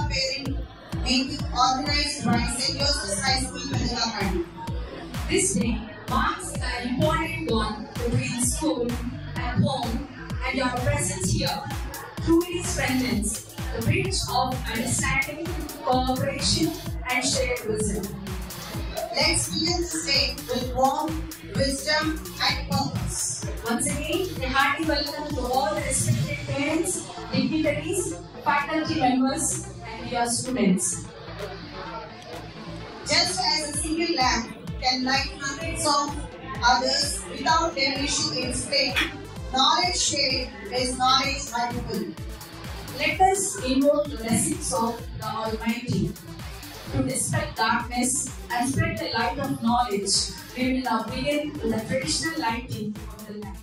Pairing meeting organized by St. Joseph's High School, Medagapadi. This day marks an important one between school and home, and your presence here truly strengthens the bridge of understanding, cooperation, and shared wisdom. Let's begin this day with warmth, wisdom, and purpose. Once again, a hearty welcome to all the respected parents, dignitaries, faculty members, and your students. Just as a single lamp can light hundreds of others without diminishing its flame, knowledge shared is knowledge multiple. Let us invoke the blessings of the Almighty to dispel darkness and spread the light of knowledge. We will now begin with the traditional lighting of the lamp.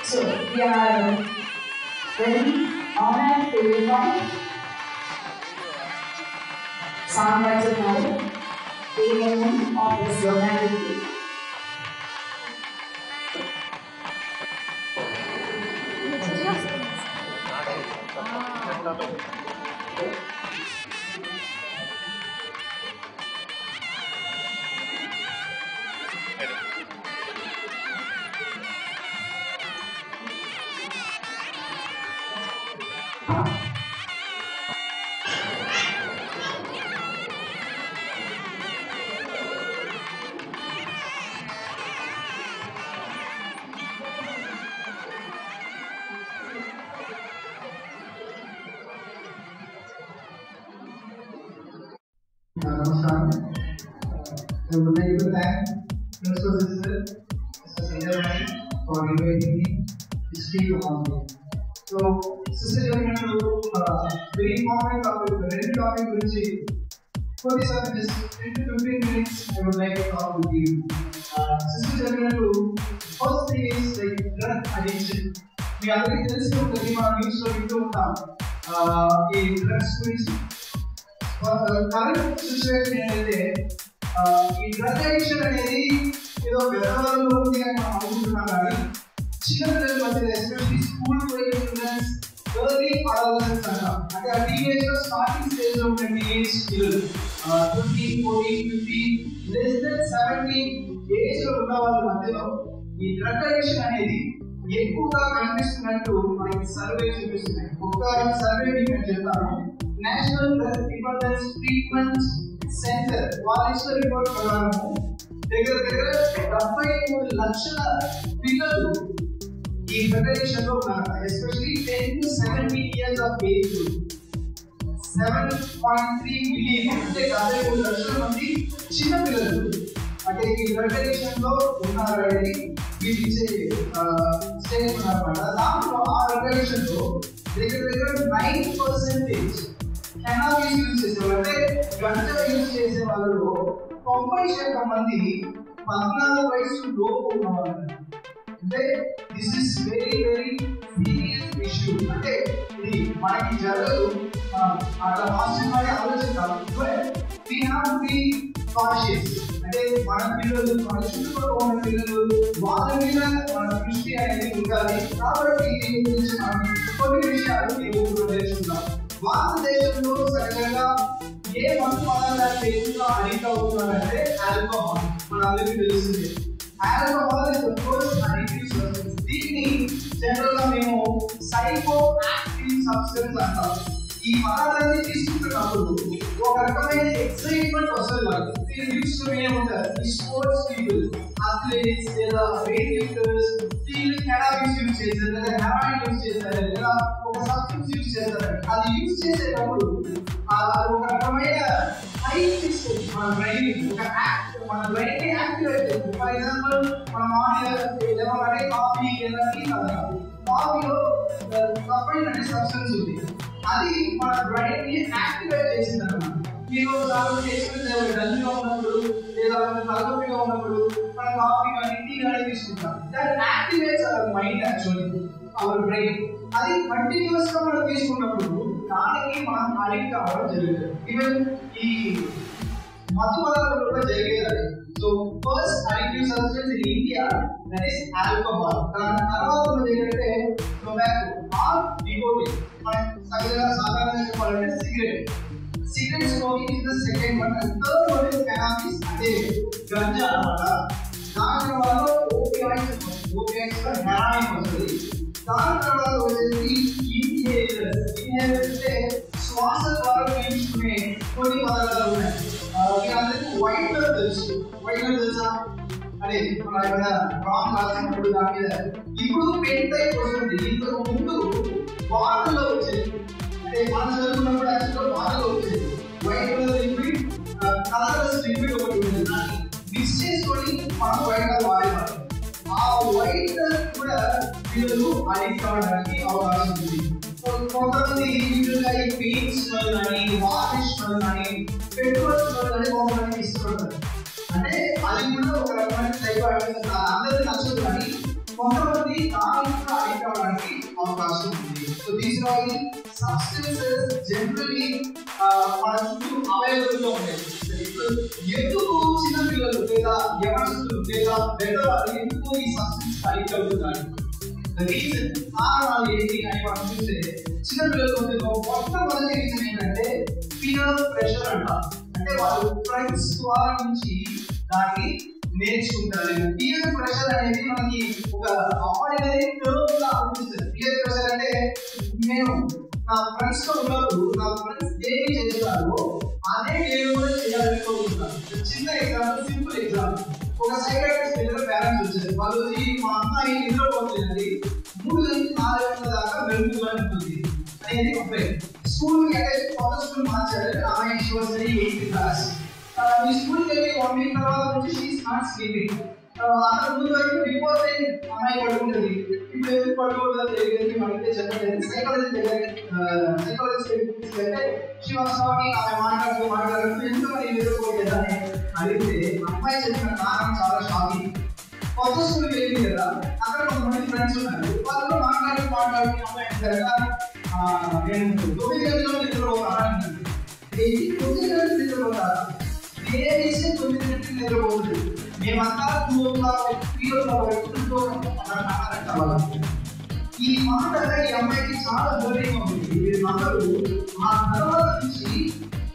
So we are very honored to invite songwriter now, AMM of this humanity. Namaskar. I would like to thank Principal Sister, Mr. Sridharani, for inviting me to speak on this. So, Sister Sridharani, very important topic, very topic which for this 10 to 15 minutes I would like to talk with you. Sister Sridharani, first thing is like drug addiction. We already తెలుసుకుంటుంది మన news లో వింటూ ఉంటాం ఈ drugs గురించి. Current situation ఏంటంటే ఈ drug addiction అనేది ఏదో పెద్దవాళ్ళలో ఉంది అని మనం అనుకుంటున్నాం, కానీ చిన్నపిల్లల మధ్య especially school going students, early adolescents అంటాం. అంటే ఆ టీనేజ్ లో స్టార్టింగ్ స్టేజ్ లో ఉన్న టీనేజ్ పిల్లలు 15, 14, 15 లెస్ దెన్ 17 ఏజ్ లో ఉన్న వాళ్ళ మధ్యలో ఈ డ్రగ్ అడిక్షన్ అనేది ఎక్కువగా కనిపిస్తున్నట్టు మనకి సర్వే చూపిస్తున్నాయి. ఒక సర్వే మీకు నేను చెప్తాను. National drug dependence treatment centre వాళ్ళ ఇచ్చిన రిపోర్ట్ ప్రకారం దగ్గర 73 లక్షల పిల్లలు ఈ డ్రగ్ అడిక్షన్ లో ఉన్నారు. Especially 10 to 17 years of age. 7.3 million అంటే 73 లక్షల మంది చిన్న పిల్లలు అంటే ఈ డ్రగ్ అడిక్షన్ లో ఉన్నారు అనేది వీళ్ళు ఇచ్చే స్టేజ్ ఉన్నారన్నమాట. దాంట్లో ఆ డ్రగ్ అడిక్షన్ లో దగ్గర 9% కెనాబిస్ యూజ్ చేసేవాళ్ళు, అంటే గంజా యూజ్ చేసే వాళ్ళలో 90% మంది 14 వయసు లోపు ఉన్నవాళ్ళు. అంటే this is very very serious issue. అంటే ఇది మనకి జరగదు, అట్లా ఆశ్చర్యపడి ఆలోచిస్తాం. But we have to be cautious. అంటే మన పిల్లలు, మన చుట్టుపక్కల ఉన్న పిల్లలు, వాళ్ళ మీద మన దృష్టి అనేది ఉండాలి. కాబట్టి దీని గురించి మనం కొన్ని విషయాలు తెలుసుకుందాం. భారతదేశంలో సహజంగా ఏ మందు పదార్థాలు ఎక్కువగా అడిక్ట్ అవుతున్నారంటే ఆల్కహాల్. మన అందరికీ తెలుస్తుంది. Alcohol is the first addictive substance. దీన్ని జనరల్ గా మేము సైకో యాక్టివ్ సబ్స్టెన్స్ అంటాం. ఈ పదార్థాన్ని తీసుకుంటున్నప్పుడు ఒక రకమైన ఎక్సైట్మెంట్ వస్తుంది వాళ్ళకి. మీరు యూస్ టు ఉంటారు ఈ స్పోర్ట్స్ పీపుల్, అథ్లెట్స్ లేదా వెయిట్ లిఫ్టర్స్, వీళ్ళు కెనాబిస్ యూజ్ చేస్తారు లేదా హెరాయిన్ యూజ్ చేస్తారు లేదా ఒక సబ్స్టెన్స్ యూజ్ చేస్తారు. అది యూజ్ చేసేటప్పుడు ఒక రకమైన హైప్ ఇస్తుంది మన బ్రెయిన్. మన బ్రెయిన్ ని యాక్టివేట్ చేస్తుంది. ఫర్ ఎగ్జాంపుల్ మన మార్నింగ్ లేవగానే కాఫీ లేదా టీ తాగుతాం. కాఫీలో కఫైన్ అనే సబ్స్టెన్స్ ఉంది. అది మన బ్రెయిన్ ని యాక్టివేట్ చేసింది అన్నమాట. మీరు డల్గా ఉన్నప్పుడు లేదా తలనొప్పిగా ఉన్నప్పుడు మనం కాఫీ కానీ టీ కానీ తీసుకుంటాం. That activates our mind, actually our brain. అది కంటిన్యూస్ గా మనం తీసుకున్నప్పుడు దానికి మనం అడిక్ట్ అవ్వడం జరుగుతుంది. ఈవెన్ ఈ మత్తు పదార్థాలు కూడా జరిగేది. So first addictive substance in India that is alcohol. దాని తర్వాత ఉన్నది ఏంటంటే టొబాకో ఆర్ నికోటిన్. మనం సాధారణంగా చెప్పాలంటే cigarette. Cigarette smoking is the second one, and third one is cannabis. అంటే గంజా అన్నమాట. దాని తర్వాత ఓపియాయిడ్స్ గా హెరాయిన్ వస్తుంది. దాని తర్వాత వచ్చేసి ఇన్హేలర్స్. ఇన్హేలర్స్ అంటే శ్వాస ద్వారా పీల్చుకునే కొన్ని పదార్థాలు ఉన్నాయి. మీ అందరికీ వైట్నర్ తెలుసు. వైట్నర్ తెలుసా? అదే మన ఏమైనా రాంగ్ రాసినప్పుడు దాని మీద ఇప్పుడు పెయింట్ టైప్ వస్తుంది. ఇంతకు ముందు బాటిల్లో వచ్చేది. అంటే మనం చదువుకున్నప్పుడు యాక్చువల్గా బాటిల్లో వచ్చేది. White colour liquid, colourless liquid ఒకటి ఉంటుంది. దాన్ని మిక్స్ చేసుకొని మనం వైట్ వాడేవాళ్ళం. ఆ వైట్ కూడా పిల్లలు అడిక్ట్ అవ్వడానికి అవకాశం ఉంది. కొంతమంది యూజువల్గా ఈ పెయింట్ స్మెల్ కానీ, వాష్ స్మెల్ కానీ, పెట్రోల్ స్మెల్ కానీ కొంతమంది ఇష్టపడతారు. అంటే అది కూడా ఒక రకమైన టైప్ అందరికీ నచ్చదు. కానీ కొంతమంది దానికి కూడా అవకాశం ఉంది. So these are substances generally మన చుట్టూ అవైలబుల్గా ఉంటాయి. ఎందుకు చిన్నపిల్లలు లేదా యవనస్తులు లేదా పెద్దవాళ్ళు ఎందుకు ఈ సబ్స్టెన్స్ అడిక్ట్ అవుతున్నారు? రీజన్ కారణాలు ఏంటి అని మనం చూస్తే చిన్నపిల్లలు మొట్టమొదటి రీజన్ ఏంటంటే పీర్ ప్రెషర్ అంట. అంటే వాళ్ళు ఫ్రెండ్స్ ద్వారా నుంచి దాన్ని నేర్చుకుంటారు. పీర్ ప్రెషర్ అనేది మనకి ఒక ఆర్డినరీ టర్మ్ గా అనిపిస్తుంది. పీర్ ప్రెషర్ అంటే నేను నా ఫ్రెండ్స్ తో ఉన్నప్పుడు నా ఫ్రెండ్స్ ఏమి చేస్తారో అదే నేను కూడా చేయాలని కోరుకుంటాను. చిన్న ఎగ్జాంపుల్, సింపుల్ ఎగ్జాంపుల్. ఒక సైకాట్రిస్ట్ దగ్గర పేరెంట్స్ వచ్చారు. వాళ్ళు మా అమ్మాయి నిద్రపోతుంది, 3 నుంచి 4 గంటల దాకా వెళ్తుందని ఉంటుంది అనేది ఒక స్కూల్ కొత్త స్కూల్ మార్చారు. ఆమె శివశ్రీ 8th క్లాస్. ఈ స్కూల్కి వెళ్ళి 1 week తర్వాత నుంచి షీ ఈస్ నాట్ స్లీపింగ్. అక్కడ ముందు వరకు బిఫోర్ టైం అమ్మాయి పడుకుంటుంది. ఇప్పుడు ఎందుకు పడుకోవద్దు తెలియదు, మనకి చెప్పలేదు. సైకాలజిస్ట్ అంటే షీ వాస్ టాకింగ్, ఆమె మాట్లాడుతూ ఎందుకు మరి నిద్రపోలేదని అడిగితే అమ్మాయి చెప్పిన కారణం చాలా షాకింగ్. కొత్త స్కూల్కి వెళ్ళింది కదా, అక్కడ కొంతమంది ఫ్రెండ్స్ ఉన్నారు. వాళ్ళు మాట్లాడుతూ అమ్మాయి నేను 9 గంటల్లో నిద్రపోతాను. 9 గంటలు నిద్రపోతారా? నేనేసి 9 గంటలు నిద్రపోతుంది. మేమంతా 2 o'clock 3 o'clock ఈ మాట ఈ అమ్మాయికి చాలా బోరింగ్ ఉంది. వీళ్ళందరూ ఆ తర్వాత నుంచి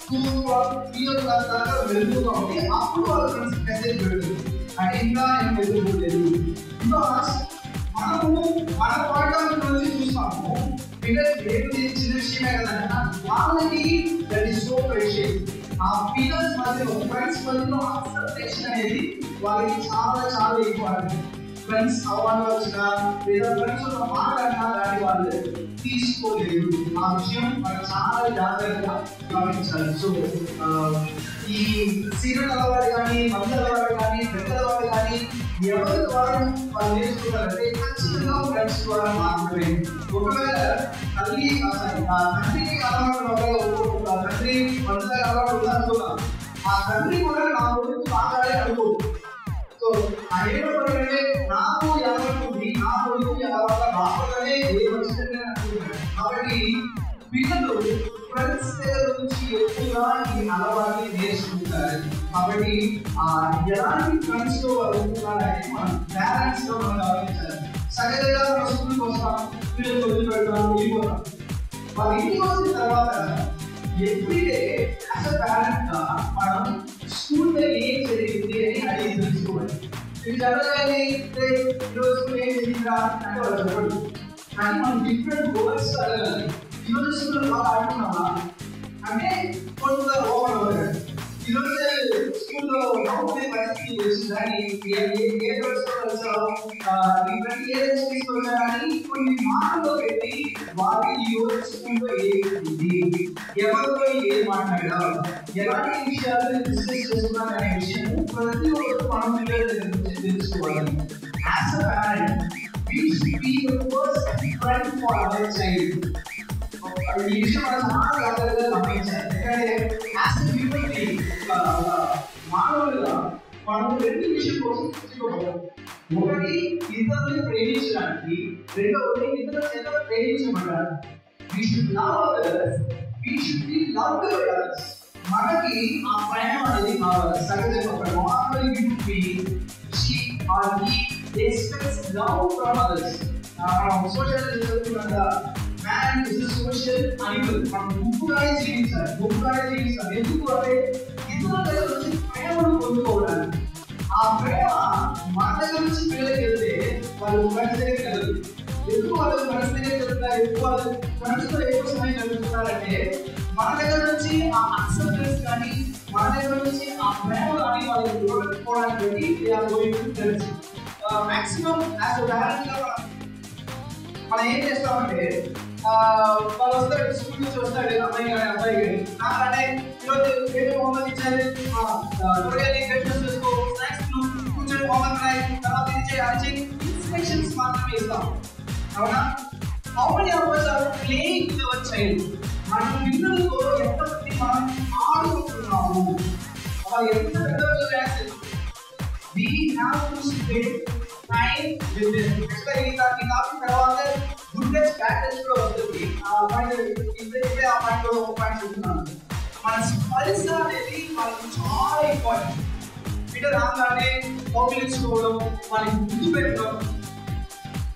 2 o'clock 3 o'clock దాకా వెళ్తూగా ఉంది. అప్పుడు వాళ్ళ ఫ్రెండ్స్ మెసేజ్ పెడుతుంది, అంటే ఇంకా నేను వెళ్తులేదు. మనము మన పాయింట్ ఆఫ్ వ్యూ నుంచి చూస్తాము, పిల్లలు ఏది చిన్న విషయమే కదా, వాళ్ళకి దట్ ఈస్ సో ప్రెషియస్. ఆ పిల్లర్స్ మధ్యలో ఫ్రెండ్స్ మధ్యలో అక్సెప్టేషన్ అనేది వాళ్ళకి చాలా చాలా ఇంపార్టెంట్. ఫ్రెండ్స్ అవ్వాలి వచ్చినా లేదా ఫ్రెండ్స్ ఒక మాట అన్నా దాన్ని వాళ్ళు తీసుకోలేదు. ఆ విషయం మనం చాలా జాగ్రత్తగా గమనించాలి. సో ఈ సీరియల్ అలవాటు కానీ, మందు అలవాటు కానీ, పెద్దల అలవాటు కానీ ఎవరి ద్వారా వాళ్ళు నేర్చుకుంటారంటే ఖచ్చితంగా ఫ్రెండ్స్ ద్వారా మాత్రమే. ఒకవేళ తండ్రికి అలవాటు తండ్రి మందుల అలవాటు ఉందనుకున్నాం, ఆ తండ్రి కూడా నా గురించి మాట్లాడే అనుకోదు. సో ఏమంటే నాకు అలవాటు ఉంది, నా గురించి అలవాటు రాకూడదనే ఏ వచ్చిందని అనుకుంటున్నాను. కాబట్టి పిల్లలు ఫ్రెండ్స్ దగ్గర నుంచి ఎక్కువగా ఈ అలవాటుని నేర్చుకుంటారు. కాబట్టి ఎలాంటి ఫ్రెండ్స్ తో వాళ్ళు ఉంటున్నారని మనం పేరెంట్స్ తో మనం గమనించాలి. సహజంగా మనం స్కూల్కి వస్తాం, పిల్లలు వదిలి పెడతాం, వెళ్ళిపోతాం. వాళ్ళు ఇంటికి వచ్చిన తర్వాత ఎవ్రీడే యాజ్ అ పేరెంట్ గా మనం స్కూల్లో ఏం జరిగింది అని అడిగి తెలుసుకోవాలి. ఇది జరగాలి, ఈరోజు స్కూల్ ఏం జరిగిందా అంటే వాళ్ళు చెప్పండి. కానీ మనం డిఫరెంట్ వర్డ్స్ అడగాలి. ఈరోజు స్కూల్ బాగా ఆడుకున్నావా అంటే కొంత ఓపెన్ అవ్వలేదు. ఈరోజు స్కూల్లో నవ్వుకునే పరిస్థితి వచ్చిందని ఏ వర్డ్స్తో వచ్చావు, నీ ఫ్రెండ్ ఏ తీసుకొచ్చా అని కొన్ని మాటల్లో పెట్టి వారి ఈరోజు స్కూల్లో ఏది ఎవరితో ఏం మాట్లాడాలి, ఎలాంటి విషయాలు డిస్కస్ చేస్తున్నారు అనే విషయం ప్రతి ఒక్కరు మనం పిల్లల గురించి తెలుసుకోవాలి. As a parent we should be the first friend for our child. ఈ విషయం మనం చాలా జాగ్రత్తగా గమనించాలి. ఎందుకంటే యాజ్ అ హ్యూమన్ బీయింగ్ మానవులుగా మనం 2 విషయం కోసం తెచ్చుకోవాలి. ఒకటి ఇతరులను ప్రేమించడానికి, రెండవది ఇతరుల చేత ప్రేమించబడాలి. we should love others, we should be loved by others. మనకి ఆ ప్రేమ అనేది కావాలి. సహజంగా ఒక normal human being she or he expects love from others. మనం సోషల్ చదువుకున్నాం కదా, man is a social animal. మనం గుంపుగానే జీవించాలి. ఎందుకు అంటే ఇతరుల దగ్గర నుంచి ప్రేమను పొందుకోవడానికి. ఆ ప్రేమ మన దగ్గర నుంచి పిల్లలకి వెళ్తే వాళ్ళు ఫ్రెండ్స్ దగ్గరికి వెళ్ళదు. ఎందుకు వాళ్ళు ఫ్రెండ్స్ దగ్గరికి వెళ్తారు, ఎందుకు వాళ్ళు ఫ్రెండ్స్తో ఎక్కువ సమయం గడుపుతున్నారంటే మన దగ్గర నుంచి ఆ అక్సెప్టెన్స్ కానీ, మన దగ్గర నుంచి ఆ ప్రేమ కానీ వాళ్ళు పెట్టుకోవడానికి తెలుసు. మాక్సిమం యాజ్ అ పేరెంట్ గా మనం ఏం చేస్తామంటే వాళ్ళు వస్తారు, స్కూల్ నుంచి వస్తాడు అమ్మాయి కానీ అబ్బాయి కానీ, నాకంటే ఈరోజు ఏదో హోంవర్క్ ఇచ్చారు, కూర్చొని హోంవర్క్ రాయి, తర్వాత ఇచ్చే ఇన్స్ట్రక్షన్స్ మాత్రమే ఇస్తాం. అవునా? How many of us are playing with our child? మన పిల్లలతో ఎంతమంది మనం ఆడుకుంటున్నాము, వాళ్ళు ఎంత పెద్దగా చేస్తారు. We have to spend time with them. ఈ టాపిక్ తర్వాత గుడ్ ఇన్వెస్ట్ ప్యాకేజ్ కూడా వస్తుంది. ఆ పాయింట్ ఒక పాయింట్ చెప్తున్నాను. మన స్పర్శ అనేది వాళ్ళకి చాలా ఇంపార్టెంట్. బిడ్డ రాగానే కౌగిలించుకోవడం, వాళ్ళకి ముందు పెట్టడం.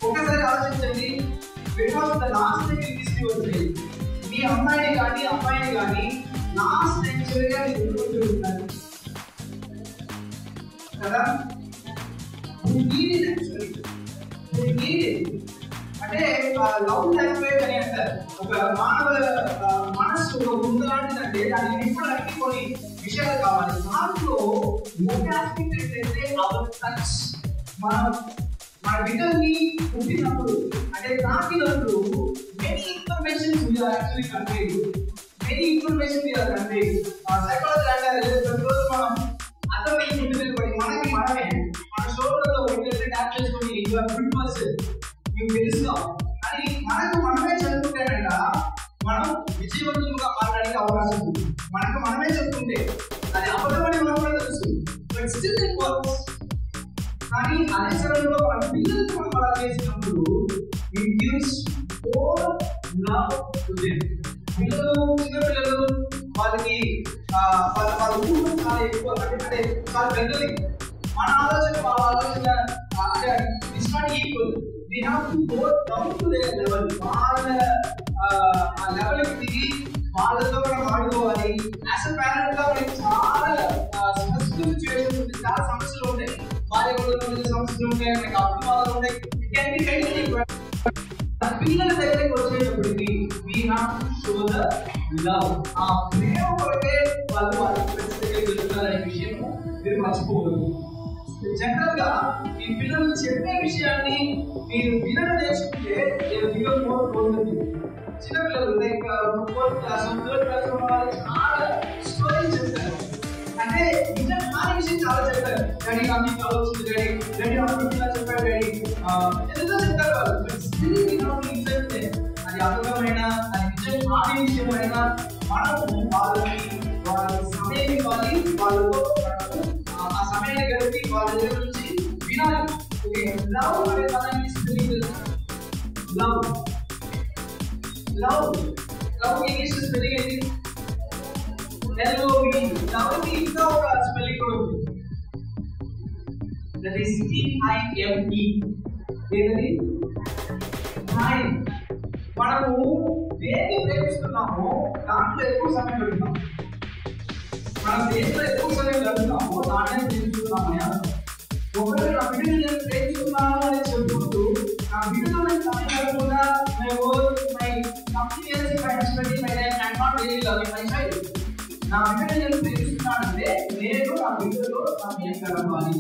ఒకసారి ఆలోచించండి, బికాస్ ద లాస్ట్ తీసుకువచ్చేది మీ అమ్మాయిని కానీ అబ్బాయిని కానీ లాస్ట్ సెంచరీగా ఉంటారు కదా. అంటే లవ్ లాంగ్వేజ్ అని అంటారు. ఒక మానవ మనస్సు ఒక గుండె లాంటిదంటే దాన్ని ఎప్పుడు అన్ని విషయాలు కావాలి. దాంట్లో ఏంటంటే అవర్ టచ్. మన బిడ్డల్ని పుట్టినప్పుడు అంటే తాకినప్పుడు many information actually conveyed. Many information conveyed. Psychology అంటే మనం అతను ముందుకెళ్ళిపోయి మనకి మనమే మన షోలలో ట్యాప్ చేసుకుని గుడ్ పర్సన్ మీకు తెలుసుకో అని మనకు మనమే చదువుకుంటేనంట మనం విజయవంతులుగా మాట్లాడడానికి అవకాశం ఉంది. మనకు మనమే చెప్పుకుంటే అది అబద్ధమని మనం కూడా తెలుసు. But still it works. కానీ అదే సమయంలో మన పిల్లలకి మనం అలా చేసినప్పుడు it gives more love to them. పిల్లలు చిన్న పిల్లలు వాళ్ళకి వాళ్ళ ఊరు చాలా ఎక్కువ అంటే చాలా పెద్దది. మన ఆలోచన వాళ్ళ ఆలోచన అంటే it's not equal. We have to go down to their level. వాళ్ళ లెవెల్కి దిగి వాళ్ళతో కూడా ఆడుకోవాలి. యాజ్ అ పేరెంట్ గా మనకి చాలా స్ట్రెస్ఫుల్ సిచ్యువేషన్స్ ఉంటాయి, చాలా సమస్యలు ఉంటాయి. భార్య కూడా సమస్యలు ఉంటాయి, మనకి అభిమానాలు ఉంటాయి. పిల్లల దగ్గరికి వచ్చేటప్పటికి we have to show the love. ఆ ప్రేమ కొరకే వాళ్ళు వాళ్ళ ఫ్రెండ్స్ దగ్గరికి వెళ్తారనే విషయం మీరు మర్చిపోకూడదు. జనరల్ గా మీ పిల్లలు చెప్పే విషయాన్ని మీరు వినడం నేర్చుకుంటే చిన్న పిల్లలు like 4th class 3rd class వాళ్ళు చాలా స్టోరీస్ చెప్తారు. అంటే నిజం కాని విషయం చాలా చెప్తారు. డాడీ నాకు మీకు ఆలోచింది, డాడీ నాకు ఇలా చెప్పాడు, డాడీ ఏదో చెప్తారు వాళ్ళు. అది అర్థమైన అది నిజం కాని విషయం అయినా మనము వాళ్ళకి సమయం ఇవ్వాలి. వాళ్ళతో ఆ సమయాన్ని గడిపి వాళ్ళ దగ్గర నుంచి వినాలి. ఓకే, లవ్ అనే పదానికి spelling love love love English spelling ఏంటి? LOV. లవ్ కి ఇంకా ఒక స్పెల్లింగ్ కూడా ఉంది. That is TIME. ఏంటి? టైం. మనము దేన్ని ప్రేమిస్తున్నామో దాంట్లో ఎక్కువ సమయం గడుపుతాం. మనం దేంట్లో ఎక్కువ సమయం గడుపుతామో దాన్నే ప్రేమిస్తున్నామని. ఒకవేళ నా బిడ్డను నేను ప్రేమిస్తున్నాను అని చెప్పుకుంటూ నా బిడ్డతో నేను సమయం గడపకుండా నా బిడ్డను నేను ప్రేమిస్తున్నానంటే నేను నా బిడ్డలో సమయం గడపాలి.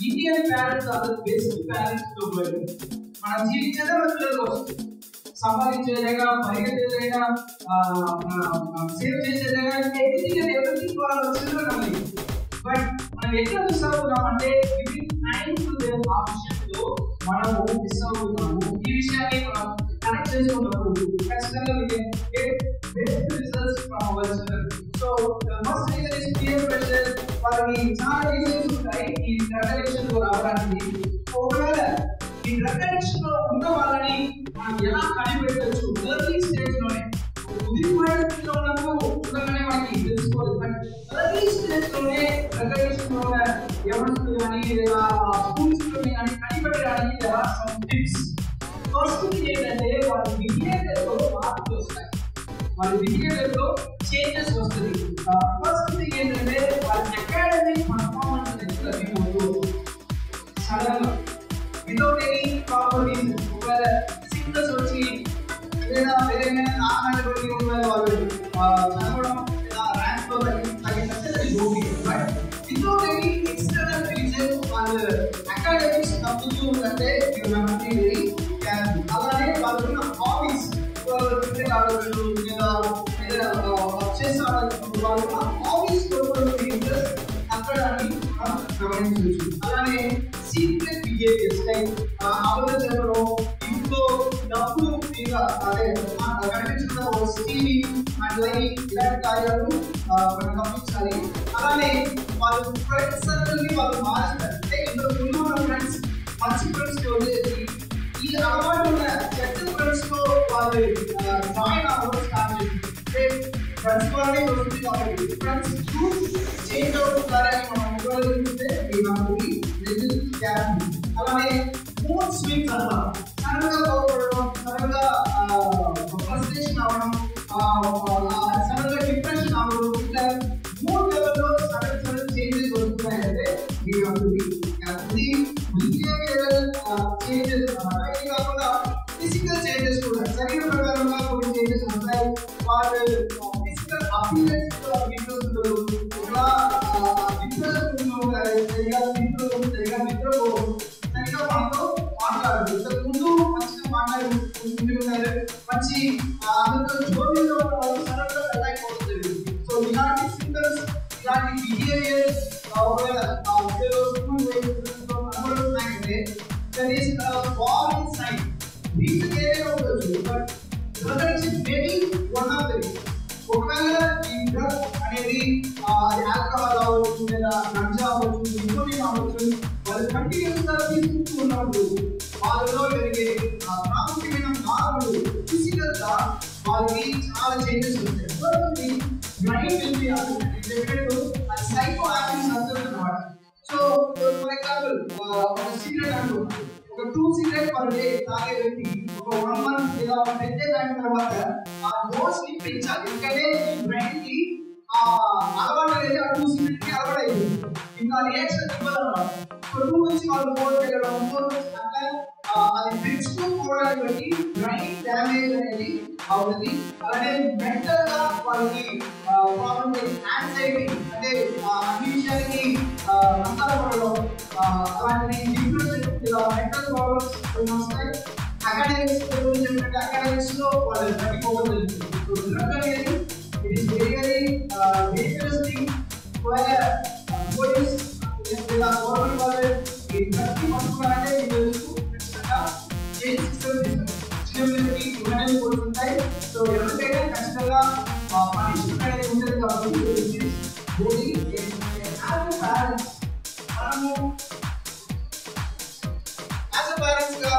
Indian parents are the best parents to world. మనం జీవించేదే మన పిల్లల కోసం. సంపాదించేదైనా, పరిగెత్తేదైనా, సేవ్ చేసేదైనా ఎవ్రీథింగ్ వాళ్ళ చిల్డ్రన్ ఉంది. బట్ మనం ఎట్లా మిస్ అవుతున్నామంటే ఆ విషయంలో మనము మిస్ అవుతున్నాము. ఈ విషయాన్ని మనం కనెక్ట్ చేసుకున్నప్పుడు ఖచ్చితంగా best results from our children. So first reason is peer pressure. వాళ్ళకి చాలా రీజన్స్ ఉంటాయి ఈ డ్రగ్ అడిక్షన్ లో రావడానికి. ఒకవేళ ఈ డ్రగ్ అడిక్షన్ లో ఉన్న వాళ్ళని మనం ఎలా కనిపెట్టచ్చు? ఎర్లీ స్టేజ్ లోనే ఉదిరిపోయే స్థితిలో ఉన్నప్పుడు ఉండగానే మనకి తెలుసుకోవాలి. బట్ ఎర్లీ స్టేజ్ లోనే డ్రగ్ అడిక్షన్ లో ఎవరు కానీ లేదా స్కూల్స్ లో కానీ కనిపెట్టడానికి there are some tips. First thing ఏంటంటే వాళ్ళ బిహేవియర్ లో మార్పులు వస్తాయి, వాళ్ళ బిహేవియర్ లో చేంజెస్ వస్తుంది. ఫస్ట్ థింగ్ ఏంటంటే వాళ్ళ అకాడమిక్ పర్ఫార్మెన్స్ అనేది తగ్గిపోతూ సడన్ గా వితౌట్ ఎనీ ప్రాపర్ రీజన్. ఒకవేళ సిగ్నల్స్ వచ్చి లేదా ఏదైనా నాన్నటువంటి వాళ్ళు చదవడం లేదా ర్యాంక్ లో తగ్గినట్టే అది okay. But without any external reason వాళ్ళ అకాడమిక్స్ తగ్గుతూ ఉందంటే వెరీ క్యాన్. అలానే వాళ్ళకున్న హాబీస్, క్రికెట్ ఆడవచ్చు లేదా చెస్ ఆడవచ్చు, వాళ్ళ హాబీస్ ఇంట్రెస్ట్ తగ్గడాన్ని మనం గమనించవచ్చు. అలానే సీక్రెట్ బిహేవియర్స్ లైక్ అబద్ధం చెప్పడం, ఇంట్లో డబ్బులు అదే కనిపించిన స్టీలింగ్ అండ్ లైక్ ఇలాంటి కార్యాలు మనం గమనించాలి. అలానే వాళ్ళు ఫ్రెండ్స్ సర్కిల్ ని వాళ్ళు మారుస్తారు. అంటే ఇందులో ముందు ఉన్న ఫ్రెండ్స్ మంచి ఫ్రెండ్స్ వదిలేసి ఈ అలవాటు ఉన్న చెట్టు ఫ్రెండ్స్ తో వాళ్ళు జాయిన్ అవ్వడం స్టార్ట్ చేసింది. ఫ్రెండ్స్ వాళ్ళే వస్తుంది కాబట్టి ఫ్రెండ్స్ చేంజ్ అవుతుందని మనం చూస్తే అలానే మూడ్ స్వింగ్స్ అన్నమాట. సడన్గా కోపడడం, సడన్గా ఫ్రస్ట్రేషన్ అవ్వడం, సడన్గా డిప్రెషన్ అవ్వడం, ఇట్లా మూడ్ లెవెల్లో సడన్ చేంజెస్ వస్తున్నాయంటే ఇది బిహేవియరల్ చేంజెస్ అన్నమాట. ఇది కాకుండా ఫిజికల్ చేంజెస్ కూడా శరీర ప్రకారంగా కొన్ని చేంజెస్ ఉంటాయి. వాళ్ళు ఫిజికల్ అపీరెన్స్ ఇలా సరిగా నిద్రపోవడం, సరిగా మనతో మాట్లాడదు. ఇంతకు ముందు మంచిగా మాట్లాడుకుంటున్నారు, మంచి అందరితో జోడీలో సడన్గా అటాక్ అవుతుంది. సో ఇలాంటి సింటమ్స్, ఇలాంటి బిహేవియర్స్ కనబడుతున్నాయంటే దట్ ఈస్ వార్నింగ్ సైన్. వీటికి ఏదైనా ఉండొచ్చు, but maybe one of the. ఒకవేళ ఈ డ్రగ్ అనేది ఆల్కహాల్ అవ్వచ్చు, లేదా గంజా అవ్వచ్చు, నికోటిన్ అవ్వచ్చు, వాళ్ళు కంటిన్యూస్ గా తీసుకుంటూ ఉన్నప్పుడు వాళ్ళలో జరిగే ప్రాముఖ్యమైన మార్పులు ఫిజికల్ గా వాళ్ళకి చాలా చేంజెస్ వస్తాయి. Mind will be psycho active circle అన్నమాట. సో ఫర్ ఎగ్జాంపుల్ ఒక సిగరెట్ అంటూ ఒక 2 సిగరెట్ పర్ డే తాగే వ్యక్తి ఒక 1 మంత్ లేదా 10 days అయిన తర్వాత ఆ డోస్ ని పెంచాలి. ఎందుకంటే బ్రెయిన్ కి అలవాటు అనేది ఆ 2 సిగరెట్ కి అలవాటు అయింది. ఇంకా రియాక్షన్ ఇవ్వాలన్నమాట. సో 2 నుంచి వాళ్ళు 4 వెళ్ళడం, 4 నుంచి అంటే అది పెంచుకోవడానికి బట్టి బ్రెయిన్ డ్యామేజ్ అనేది అవుతుంది. అలానే మెంటల్ గా వాళ్ళకి ప్రాబ్లమ్, యాంగ్జైటీ అంటే అన్ని విషయానికి అంతరపడడం, అలాంటి డిప్రెషన్, ఇలా మెంటల్ ప్రాబ్లమ్స్ వస్తాయి. అకాడమిక్స్ లో వాళ్ళు తగ్గిపోవడం. డ్రగ్ అనేది it is very very dangerous thing. Police లేదా గవర్నమెంట్ వాళ్ళు ఈ డ్రగ్ ని పట్టుకున్నారంటే ఖచ్చితంగా జైలు శిక్షలు చిన్నపిల్లలకి ఇవన్నీ కోరుకుంటాయి. సో ఎవరికైనా ఖచ్చితంగా పనిష్మెంట్ అనేది ఉంటుంది. కాబట్టి మనము యాజ్ అ పేరెంట్స్ గా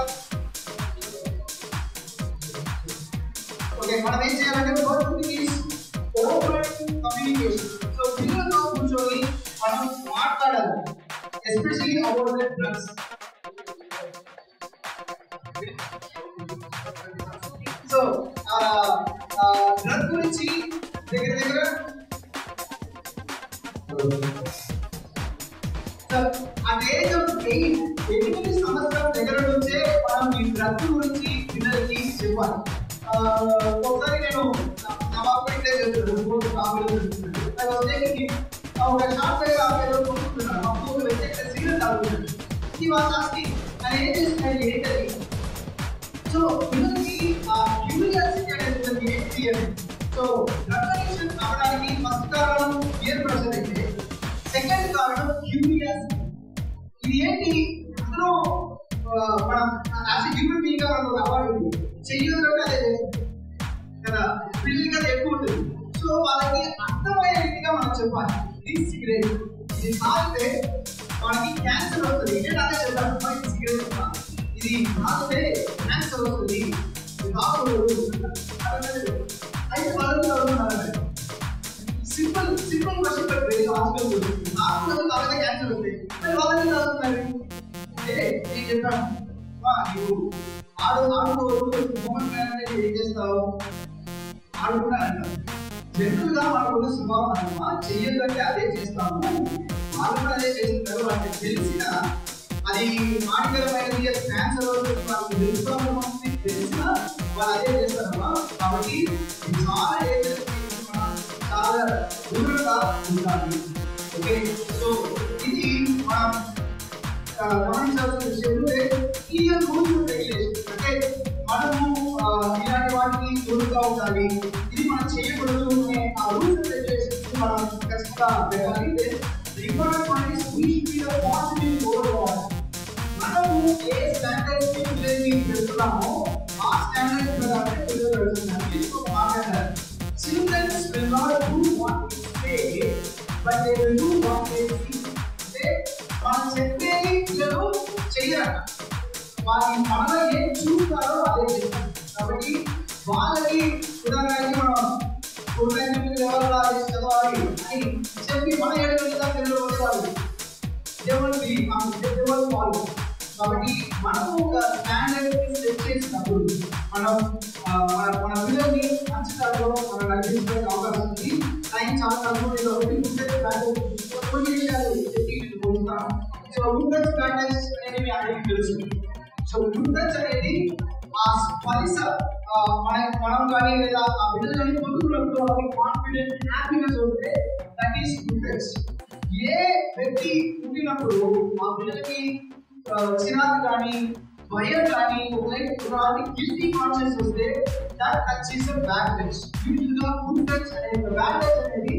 మనం ఏం చేయాలంటే ఓపెన్ కమ్యూనికేషన్. సో పిల్లలతో కూర్చొని మనం మాట్లాడాలి, especially about the drugs. So drug గురించి దగ్గర at the age of 8 సంవత్సరం దగ్గర నుంచే మనం ఈ డ్రగ్ గురించి పిల్లలకి చెప్పాలి. ఒకసారి నేను నా బాబు ఇంటే చెప్తాను, ఒక షాప్ దగ్గర కొనుక్కుంటున్నాను, మా ఫోన్ వచ్చి సిగరెట్ తాగుతున్నాడు. ఈ వాసాస్కి అని ఏం చేస్తున్నాడు ఏంటది. సో పిల్లలకి క్యూరియాసిటీ అనేది ఏంటి అని. సో డ్రగ్ అడిక్షన్ కావడానికి ఫస్ట్ కారణం పియర్ ప్రెషర్ అయితే, సెకండ్ కారణం క్యూరియాసిటీ. ఇది ఏంటి, అందులో మనం యాజ్ ఎ హ్యూమన్ బీయింగ్ గా మనకు అలవాటు చెయ్యదు అదే కదా, పిల్లలకి అది ఎక్కువ ఉంటుంది. సో వాళ్ళకి అర్థమయ్యే రీతిగా మనం చెప్పాలి, ఇది సిగరెట్, ఇది తాగితే మనకి క్యాన్సర్ వస్తుంది. ఏంటంటే చెప్పాలి, ఇది సిగరెట్, ఇది తాగితే క్యాన్సర్ వస్తుంది, ఇది తాగకూడదు. అయితే వాళ్ళు సింపుల్ క్వశ్చన్ పెట్టి హాస్పిటల్ తాగితే క్యాన్సర్ వస్తుంది, మరి వాళ్ళని తాగుతున్నారు. నేను చెప్పాను, నువ్వు ఏం చేస్తావు, ఆడుకున్నారంట. జనరల్గా వాళ్ళకున్న స్వభావం అన్నమా, చెయ్యదంటే అదే చేస్తాము, వాళ్ళు కూడా అదే చేస్తుంటారు. వాళ్ళకి తెలిసిన అది హానికరమైనది, అది క్యాన్సర్ వాళ్ళకి తెలుసుకోవాలని తెలిసిన వాళ్ళు అదే చేస్తారమ్మా. కాబట్టి చాలా చాలా దూరంగా ఉండాలి. ఓకే, సో ఇది మనం గమనించాల్సిన విషయం. క్లియర్ రూల్స్ అండ్ రెగ్యులేషన్ అంటే మనము ఇలాంటి వాటికి దూరంగా ఉండాలి, ఇది మనం చేయకూడదు అనే ఆ రూల్స్ అండ్ రెగ్యులేషన్స్ మనం ఖచ్చితంగా పెట్టాలి. Important one is we should be the positive role model. మనము ఏ స్టాండర్డ్స్ ని పిల్లలకి పెడుతున్నామో ఆ స్టాండర్డ్స్ ప్రకారం పిల్లలు వెళ్తున్నారు. దీంతో మాట్లాడాలి. Children will not do what we say, but they will do what they see. అంటే మనం చెప్పేది పిల్లలు చెయ్యరట. వాళ్ళ మనలో ఏం చూస్తారో అదే చేస్తారు. కాబట్టి వాళ్ళకి ఉదాహరణకి మనం ఎవరు చదవాలి అని చెప్పి మన ఏడుగా తెలియకపోతే వాళ్ళు దేవుడు వాళ్ళు. కాబట్టి మనం ఒక స్టాండర్డ్ సెట్ చేసినప్పుడు మనం మన పిల్లల్ని మంచి తరగతిలో మనం నడిపించే అవకాశం ఉంది. టైం చాలా తక్కువ కొన్ని విషయాలు పోతున్నాం. సో గుడ్ టచ్ అనేది మీ అందరికీ తెలుసు. సో గుడ్ టచ్ అనేది ఆ స్పర్శ మనం కానీ లేదా ఆ బిడ్డలు కానీ పొందుతున్నప్పుడు వాళ్ళకి కాన్ఫిడెంట్ హ్యాపీనెస్ ఉంటే దట్ ఈస్ గుడ్ టచ్. ఏ వ్యక్తి పుట్టినప్పుడు ఆ బిడ్డలకి చిరాకు కానీ భయం కానీ ఒకటి గిల్టీ కాన్షియస్ వస్తే that touch is a bad touch. యూజువల్గా గుడ్ టచ్ అనేది బ్యాడ్ టచ్ అనేది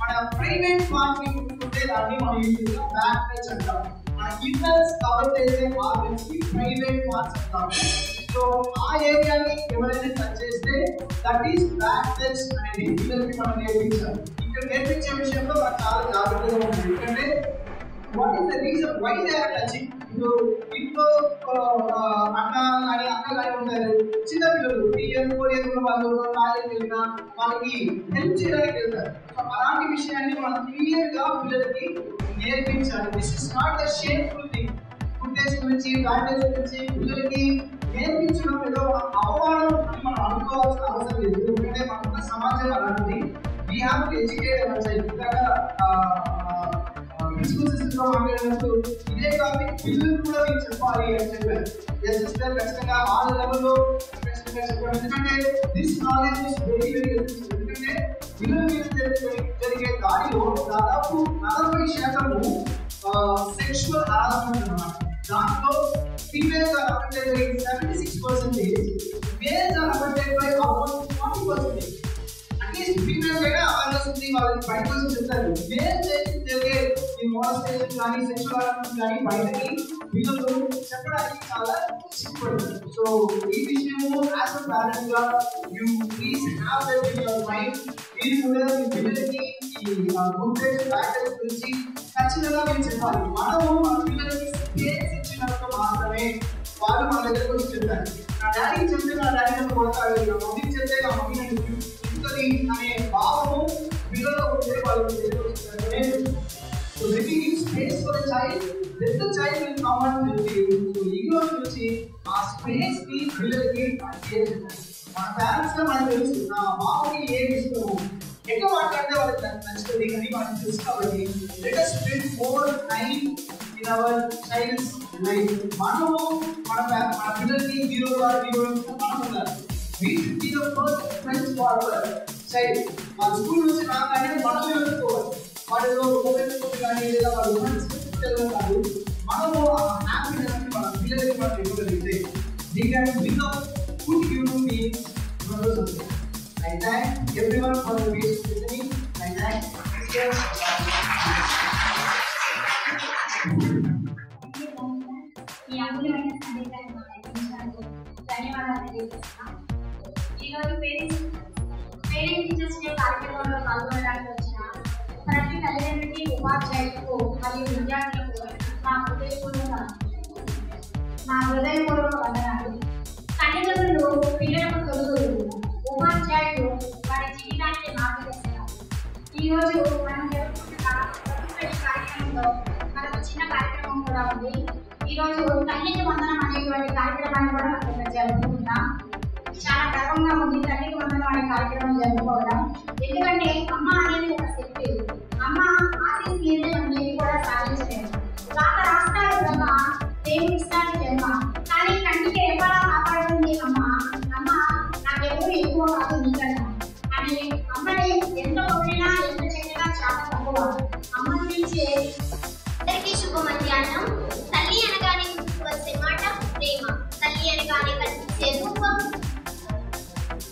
మన ప్రైవేట్ పార్ట్ ని పుట్టుకుంటే దాన్ని మనం యూజువల్గా బ్యాడ్ టచ్ అంటాం. మన ఇన్నర్స్ కవర్ చేసే ఆర్గన్స్ కి ప్రైవేట్ పార్ట్స్ అంటాం. సో ఆ ఏరియాని ఎవరైనా టచ్ చేస్తే దట్ ఈస్ బ్యాడ్ టచ్ అనేది పిల్లలకి మనం నేర్పించాలి. ఇక్కడ నేర్పించే విషయంలో మనం చాలా జాగ్రత్తగా ఉంటుంది. ఎందుకంటే what is the reason why they are touching. ఇప్పుడు ఇంట్లో అక్క కానీ ఉంటారు, చిన్న పిల్లలు 3 years 4 years వాళ్ళు టాయిలెట్ వెళ్ళినా వాళ్ళకి హెల్ప్ చేయడానికి వెళ్తారు. సో అలాంటి విషయాన్ని మనం క్లియర్ గా పిల్లలకి నేర్పించాలి. This is not the shameful thing. Good గురించి బ్యాడ్ గురించి పిల్లలకి నేర్పించడం ఏదో అవమానం అని మనం అనుకోవాల్సిన అవసరం లేదు. ఎందుకంటే మన సమాజం అలాంటిది. We have to educate our child. School సిస్టంలో మాట్లాడినప్పుడు ఇదే టాపిక్ పిల్లలు కూడా మీరు చెప్పాలి అని చెప్పారు. సిస్టర్ ఖచ్చితంగా ఆ లెవెల్లో ఖచ్చితంగా చెప్పాలి. ఎందుకంటే this knowledge is very very essential. ఎందుకంటే పిల్లల మీద జరిగే దాడిలో దాదాపు 40% సెక్షువల్ హరాస్మెంట్ అన్నమాట. దాంట్లో females are affected by 76%, males are affected by almost 40%. At least females అయినా అవేర్నెస్ ఉంది, వాళ్ళకి బయట కోసం చెప్తారు. మేల్స్ జరిగే ఈ మోడస్టేషన్ కానీ సెక్షువల్ హరాస్మెంట్ కానీ బయటకి పిల్లలు చెప్పడానికి చాలా సిగ్గుపడతారు. సో ఈ విషయము యాజ్ అ పేరెంట్ గా you please have that in your mind. మీరు కూడా మీ పిల్లలకి ఈ గుడ్ టచ్ బ్యాడ్ టచ్ గురించి ఖచ్చితంగా మీరు చెప్పాలి. మనము మన పిల్లలకి స్పేస్ ఇచ్చినప్పుడు మాత్రమే వాళ్ళు మన దగ్గరకు వచ్చి చెప్తారు. నా డాడీకి చెప్తే నా డాడీ నన్ను కొడతాడు, నా మమ్మీకి చెప్తే నా మమ్మీ నన్ను తిరుగుతుంది అనే భావము పిల్లల్లో ఉంటే వాళ్ళు దగ్గరకు వచ్చి. So when we give space for a child, then the child will come and will be. So ego నుంచి ఆ స్పేస్ ని పిల్లలకి మన పేరెంట్స్ గా మనకు తెలుసు నా బాబుకి ఏమి ఇష్టము, ఎక్కువ మాట్లాడితే వాళ్ళకి నచ్చుతుంది అని మనకు తెలుసు. కాబట్టి let us spend more time in our child's life. మనము మన పిల్లలకి హీరోగా మనం ఉండాలి. We should be the first friends for our child. మన స్కూల్ నుంచి రాగానే మనమే వెళ్తుకోవాలి. వాళ్ళు కానీ లేదా వాళ్ళు కాదు, మనము ఆ హ్యాపీనెస్ మన పిల్లలకి మనం ఇవ్వగలిగితే we can become good human beings. I thank everyone for the patient listening. I thank sisters. ఈ అమూల్యమైన సందేశాన్ని అందించినందుకు ధన్యవాదాలు తెలియజేస్తున్నాం. ఈరోజు పేరెంట్ టీచర్స్ డే కార్యక్రమంలో పాల్గొనడానికి వచ్చిన ప్రతి తల్లిదండ్రులకి, ఉపాధ్యాయులకు మరియు విద్యార్థులకు మా హృదయపూర్వక వందనాలు. తల్లిదండ్రులు పిల్లలకు తొలుగురు, ఉపాధ్యాయులు వారి జీవితానికి మార్గదర్శనం. ఈరోజు మనం జరుపుకుంటున్న కార్యక్రమంలో మనకు చిన్న కార్యక్రమం కూడా ఉంది. ఈరోజు తల్లికి వందనం అనేటువంటి కార్యక్రమాన్ని కూడా మనం జరుపుకుంటున్నాం. చాలా గర్వంగా ఉంది తల్లికి వందనం అనే కార్యక్రమం జరుపుకోవడం. ఎందుకంటే అమ్మ అనేది ఒక శక్తి. అమ్మ ఆశీస్ లేదే మనం ఏది కూడా సాధించలేదు. రాక రాష్ట్రాల బ్రహ్మ, దేవుడి ఇష్టానికి జన్మ. కానీ కంటికి ఎక్కడ కాపాడుతుంది అమ్మ. అమ్మ నాకెవరు ఎక్కువ కాదు నీకన్నా అని అమ్మని ఎంత పొగిడినా ఎంత చెప్పినా చాలా తక్కువ. అమ్మ గురించి అందరికీ శుభ మధ్యాహ్నం. తల్లి అనగానే వచ్చే మాట ప్రేమ. తల్లి అనగానే కనిపించే రూపం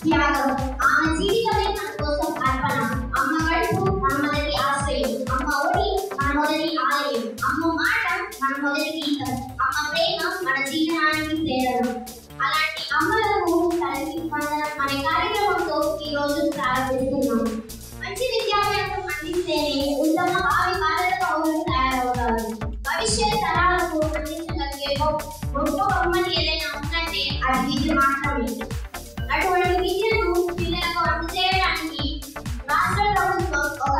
త్యాగం. ఆమె జీవితమే మన కోసం అర్పణ. అమ్మ కడుపు మన మొదటి ఆశ్రయం. అమ్మ ఒడి మన మొదటి ఆలయం. అమ్మ మాట మన మొదటి గీతం. అమ్మ ప్రేమ మన జీవనానికి ప్రేరణ. అలాంటి అమ్మలకు తల్లికి వందనం అనే కార్యక్రమంతో ఈ రోజు ప్రారంభిస్తున్నాం. మంచి విద్యాభ్యాసం అందిస్తేనే ఉత్తమ భావి భారత పౌరులు తయారవుతారు. భవిష్యత్ తరాలకు అందించగలిగే గొప్ప బహుమతి ఇది మాత్రమే. అటువంటి విద్యను పిల్లలకు అందజేయడానికి రాష్ట్ర ప్రభుత్వం ఒక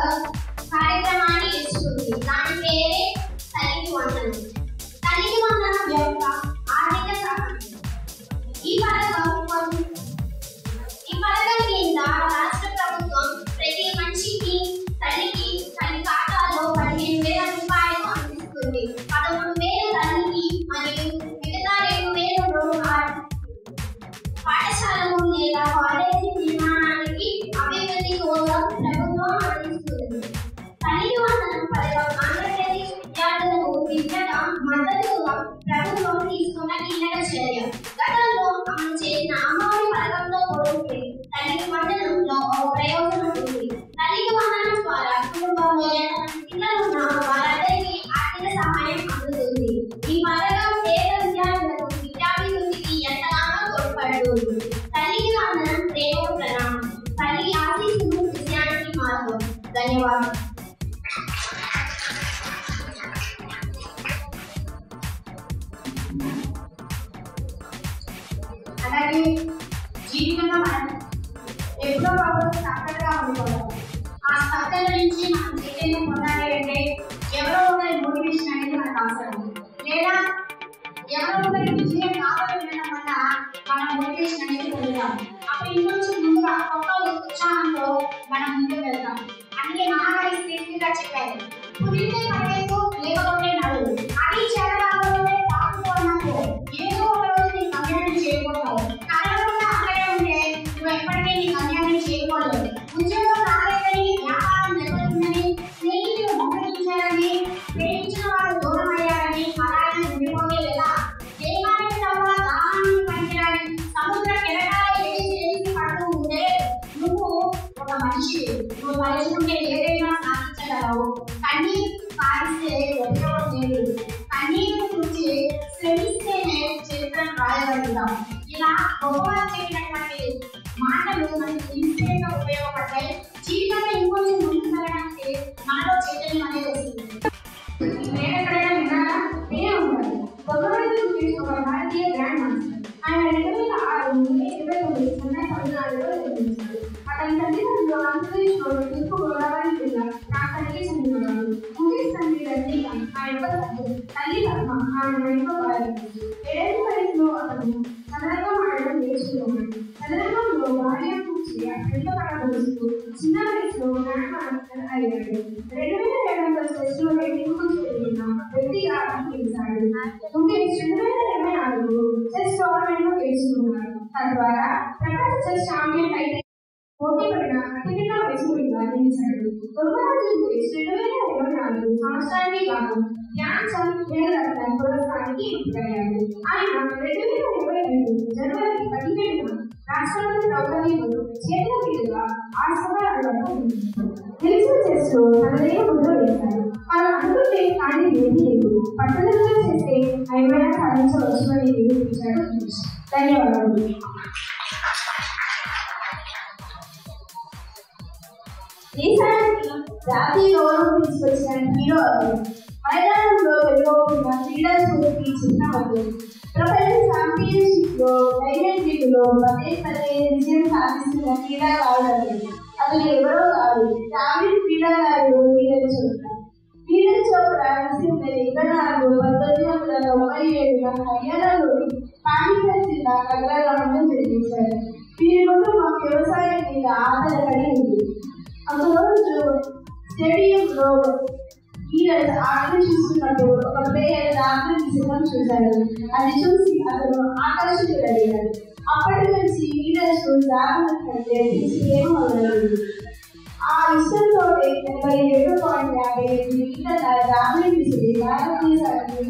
కార్యక్రమాన్ని ఎంచుకుంది. దాని పేరే తల్లికి వందనం. తల్లికి వందనం యొక్క ఆర్థిక సహాయం. ఈ పథకం కింద రాష్ట్ర ప్రభుత్వం ప్రతి మనిషికి తల్లికి తల్లి ఖాతాలో 15,000 రూపాయలు అందిస్తుంది. 13,000 తల్లికి మరియు మిగతా 2,000 పాఠశాలలు లేదా కాలేజీ నిర్మాణానికి అభివృద్ధి కోసం ప్రభుత్వం అందిస్తుంది. తల్లికి వందనం పథకం ఆంధ్రప్రదేశ్ విద్యార్థులకు విద్యగా మద్దతుగా ప్రభుత్వం తీసుకున్న కీలక చర్య. గతంలో అమలు చేసిన అమ్మఒడి పథకంతో పోలిస్తే తల్లికి వందనంలో ఒక ప్రయోజనం ఉంది. తల్లికి వందనం ద్వారా కుటుంబంలో ఎంతమంది పిల్లలు ఉన్నారో వారందరికీ ఆర్థిక సహాయం అందుతుంది. ఈ పథకం పేద విద్యార్థులకు విద్యాభివృద్ధికి ఎంతగానో తోడ్పడుతుంది. తల్లికి వందనం ప్రేమకు ప్రణామం. తల్లి ఆశీస్సులు విజయానికి మార్గం. ధన్యవాదాలు. అలాగే జీవితంలో మనం ఎప్పుడో ఒకప్పుడు స్పష్టంగా ఉండిపోవాలి. ఆ స్పష్టత నుంచి మనం చైతన్యం పొందాలి అంటే ఎవరో ఒకరి మోటివేషన్ అనేది మనకు అవసరం. లేదా ఎవరో ఒకరి విజయం కావాలి వినడం వల్ల మన మోటివేషన్ అనేది పొందుతాం. అప్పుడు ఇంకొంచెం ముందుగా కొత్త ఉత్సాహంతో మనం ముందుకు వెళ్తాం. అందుకే మహాకవి శ్రీగా చెప్పారు, పుట్టితే పడేకు లేకపోతే నడువు. అది చేరడాలంటే తాకుతున్నట్టు ఏదో ఒక రోజు నీ కళ్యాణం చేయబోతావు. కలగకుండా అక్కడే ఉంటే నువ్వు ఎప్పటికీ నీ కళ్యాణం చేయకూడదు. ఉద్యోగం రాలేదని, వ్యాపారం దెబ్బతిందని, స్నేహితులు మోసగించారని, ప్రేమించిన వారు దూరం అయ్యారని అలాగే ఉండిపోతే లేదా దేహానికి తప్ప దాహాన్ని పనికిరాని సముద్ర కెరటాలు ఎగిసి పడుతూ ఉంటే నువ్వు ఒక మనిషి. నువ్వు తలుచుకుంటే ఏదైనా సాధించగలవు. కన్నీరు కారిస్తే ఉపయోగం లేదు. కన్నీరు చూసి శ్రమిస్తేనే చరిత్రను రాయగలుగుతాం. ఇలా గొప్పవారు చెప్పినటువంటి మాటలు మనకి ఇన్స్టెంట్ గా ఉపయోగపడతాయి. జీవితంలో ఇంకొంచెం ముందుకెళ్ళడానికి మనలో చైతన్యం అనేది వస్తుంది. ఎక్కడైనా విన్నారా? నేనే ఉంటాను. ఒక భారతీయ గ్రాండ్ మాస్టర్. ఆయన 2006 మే 29 2014లో జన్మించారు. అతని తల్లిదండ్రులు ఆంధ్రప్రదేశ్లో తూర్పు గోదావరి జిల్లా కాకరికి చెందినవారు. ముఖేష్ తండ్రి రజనీకాంత్, ఆయన తల్లి పద్మ, ఆయన ఇంకో భార్య. 7 వయసులో అతను చదరంగం ఆడడం నేర్చుకున్నాడు. చదరంగంలో భార్య కూర్చి అత్యంత పడబోస్తూ చిన్న వయసులో గ్రాండ్ మాస్టర్ అయ్యాడు. 2007లో చెస్లో రేటింగ్ చేరిన వ్యక్తిగా అభివృద్ధించాడు. ముఖేష్ 2024లో చెస్ టోర్నమెంట్ లో గెలుచుకున్నాడు. తద్వారా ప్రపంచ చెస్ ఛాంపియన్ అయితే పోటీ పడిన అతిపెద్ద వయసుగా నిలిచాడు. 2024 సంవత్సరానికి గాను ధ్యాన్ చంద్ ఖేల్రత్న పురస్కారానికి ఎంపికయ్యాడు. ఆయన 2022 జనవరి 17న రాష్ట్రపతి ద్రౌపది ముర్ము చేతుల మీదుగా ఆ సభ అలవాటు గెలిచిన చెస్లో తనదే ముద్ర వేశాడు. మనం అనుకుంటే కానీ ఏమీ లేదు. పట్టుదలగా చేస్తే ఏమైనా సాధించవచ్చు అని నిరూపించాడు. ధన్యవాదాలు. దేశానికి జాతీయ గౌరవం తీసుకొచ్చిన హీరో అతను. మైదానంలో వెలువడుతున్న క్రీడా స్ఫూర్తికి చిహ్నమవుతుంది. ప్రపంచ ఛాంపియన్షిప్ లో డైమండ్ లీగ్లో పదే విజయం సాధిస్తున్న క్రీడాకారుడు అతను ఎవరో కాదు, జావెలిన్ క్రీడాకారుడు నీరజ్ చోప్రా. నీరజ్ చోప్రా డిసెంబర్ 24, 1997న హర్యానాలోని పానీపత్ జిల్లా కగ్రా గ్రామంలో జన్మించారు. వీరి కుటుంబం వ్యవసాయం మీద ఆధారపడి ఉంది. ఒకరోజు స్టేడియంలో నీరజ్ ఆటను చూస్తున్నప్పుడు ఒక ప్లేయర్ రాత్రి సినిమా చూశాడు. అది చూసి అతను ఆకర్షితుడయ్యాడు. అప్పటి నుంచి నీరజ్ జాగ్రత్త కంటే ఏమో అన్నాడు. ఆ ఇష్టంతో 87.58 మీటర్ల జావెలిన్ విసిరి భారతదేశానికి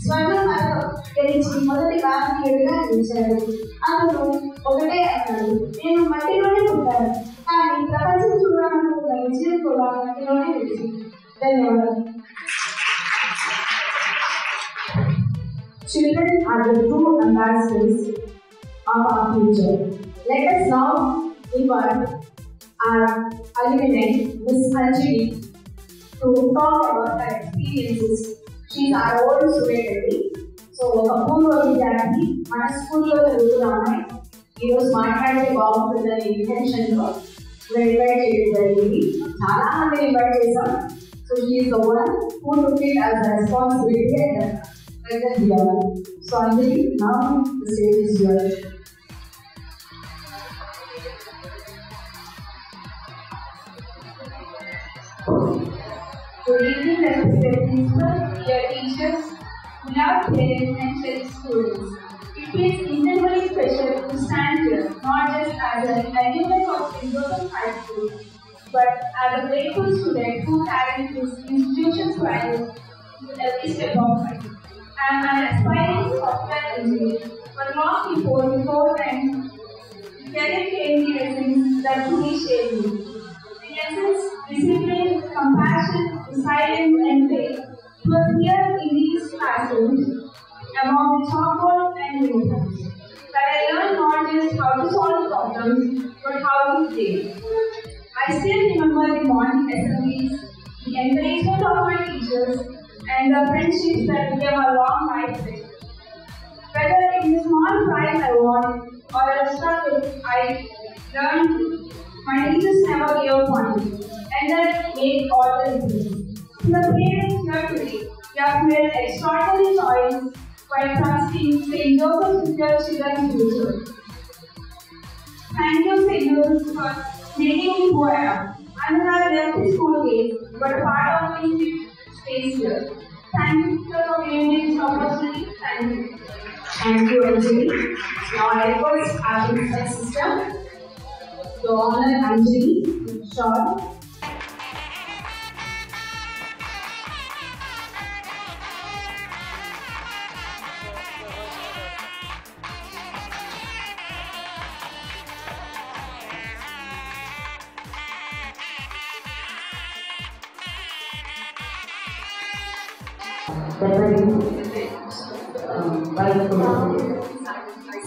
స్వర్ణ పథకం గెలిచి మొదటి భారతీయుడిగా నిలిచాడు. అతను ఒకటే అన్నాడు, నేను మట్టిలోనే ఉంటాను, కానీ ప్రపంచం చూడాలనుకున్న విజయం కూడా మట్టిలోనే వచ్చింది. ధన్యవాదాలు. Children are the true ambassadors of our future. Let us now invite our alumni, Ms. Anjali, to talk about her experiences. She is our old student. So ఒక పూర్వ విద్యార్థి మన స్కూల్లో చదువుతున్న అమ్మాయి ఈరోజు మాట్లాడితే బాగుంటుందనే ఇంటెన్షన్లో ఇన్వైట్ చేయడం జరిగింది. చాలా మంది ఇన్వైట్ చేశాం. So she is the one who took it as a responsibility and present here. So Anjali, now the stage is yours. Good evening, respected principal, dear teachers, beloved parents and cherished students. It feels incredibly special to stand here, not just as an alumni of St. Joseph High School, but as a grateful student who carries this institution's value in every step of life. I am an aspiring software engineer, but long before then, career gave me lessons that truly shaped me. In essence, discipline, compassion, resilience, and faith were here in these classrooms among the chalkboard and notebooks. That I learned not just how to solve problems, but how to play. I still remember the morning assemblies, the encouragement of my teachers, and the friendships that became a long life with. Whether it is a small prize I won or a struggle I learned, my teachers never gave up on me, and that made all the difference. To the parents here today, you have made extraordinary choice by trusting St. Joseph with your children's future. Thank you, St. Joseph, for making me who I am. I may have left the school days, but a part of me stays here. Thank you, sir, for giving me this opportunity. Thank you. Thank you, Anjali. Now I request our principal sister to honor Anjali short.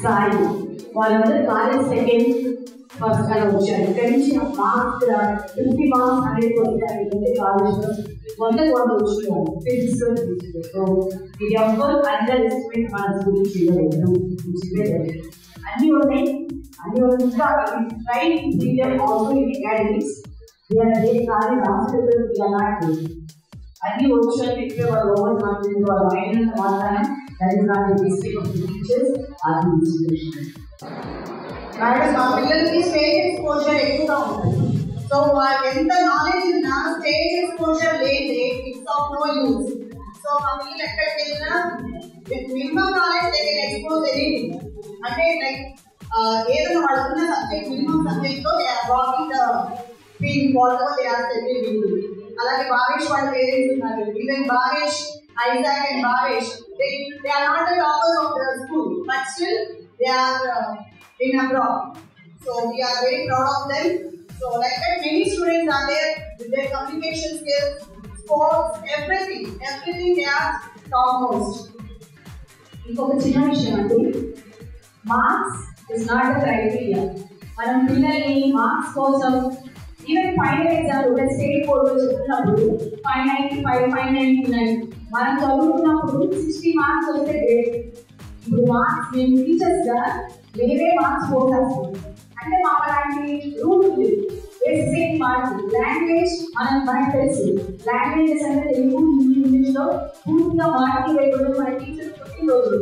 Sai వాళ్ళందరూ college second first అని వచ్చారు. ఇక్కడి నుంచి marks 50 marks 100 కొట్టారు. కాలేజ్లో 100 వచ్చినారు ఫిజిక్స్లో. So ఇది ఎవ్వరు అండర్ ఎస్టిమేట్ మార్క్స్ గురించి ఇవ్వలేదు, అన్నీ ఉన్నాయి. ఇంకా right period also in academics కానీ రాష్ట్ర అన్ని వచ్చి చెప్పే వాళ్ళు ఓవర్ కాన్ఫిడెంట్ వాళ్ళు అయినంత మాత్రాన that is not the mistake of the teachers or the institution. Madam, మా పిల్లలకి స్టేజ్ ఎక్స్పోజర్ ఎక్కువగా ఉంటుంది. సో వాళ్ళకి ఎంత నాలెడ్జ్ ఉన్నా స్టేజ్ ఎక్స్పోజర్ లేదే it's of no use. So మా పిల్లలు ఎక్కడికి వెళ్ళినా with minimum knowledge they can expose anything. అంటే లైక్ ఏదైనా వాళ్ళకున్న సబ్జెక్ట్ మినిమం సబ్జెక్ట్లో they are walking the field whatever they are settled. అలాగే భావేష్ వాళ్ళ పేరెంట్స్ ఉన్నారు. Even Bhavesh, Isaac and Bhavesh, they are not the toppers of the school, but still they are in abroad. So we are very proud of them. So like that, many students are there with their communication skills, sports, everything they are topmost. ఇంకొక చిన్న విషయం అంటే marks is not the criteria. మనం పిల్లల్ని marks కోసం even final exam ఒక state బోర్డులో చెప్తున్నప్పుడు 595, 599 మనం చదువుకున్నప్పుడు 60 మార్క్స్ వస్తే గ్రేట్. ఇప్పుడు మార్క్స్ మేము టీచర్స్గా వేరే మార్క్స్ పోసేస్తాం. అంటే మా అలాంటి రూల్ ఉంది. బేసిక్ మార్క్స్ లాంగ్వేజ్ మనకు తెలుసు. లాంగ్వేజెస్ అంటే తెలుగు, హిందీ, ఇంగ్లీష్లో పూర్తిగా మార్కులు లేకుండా మన టీచర్స్ కొట్టి రోజులు.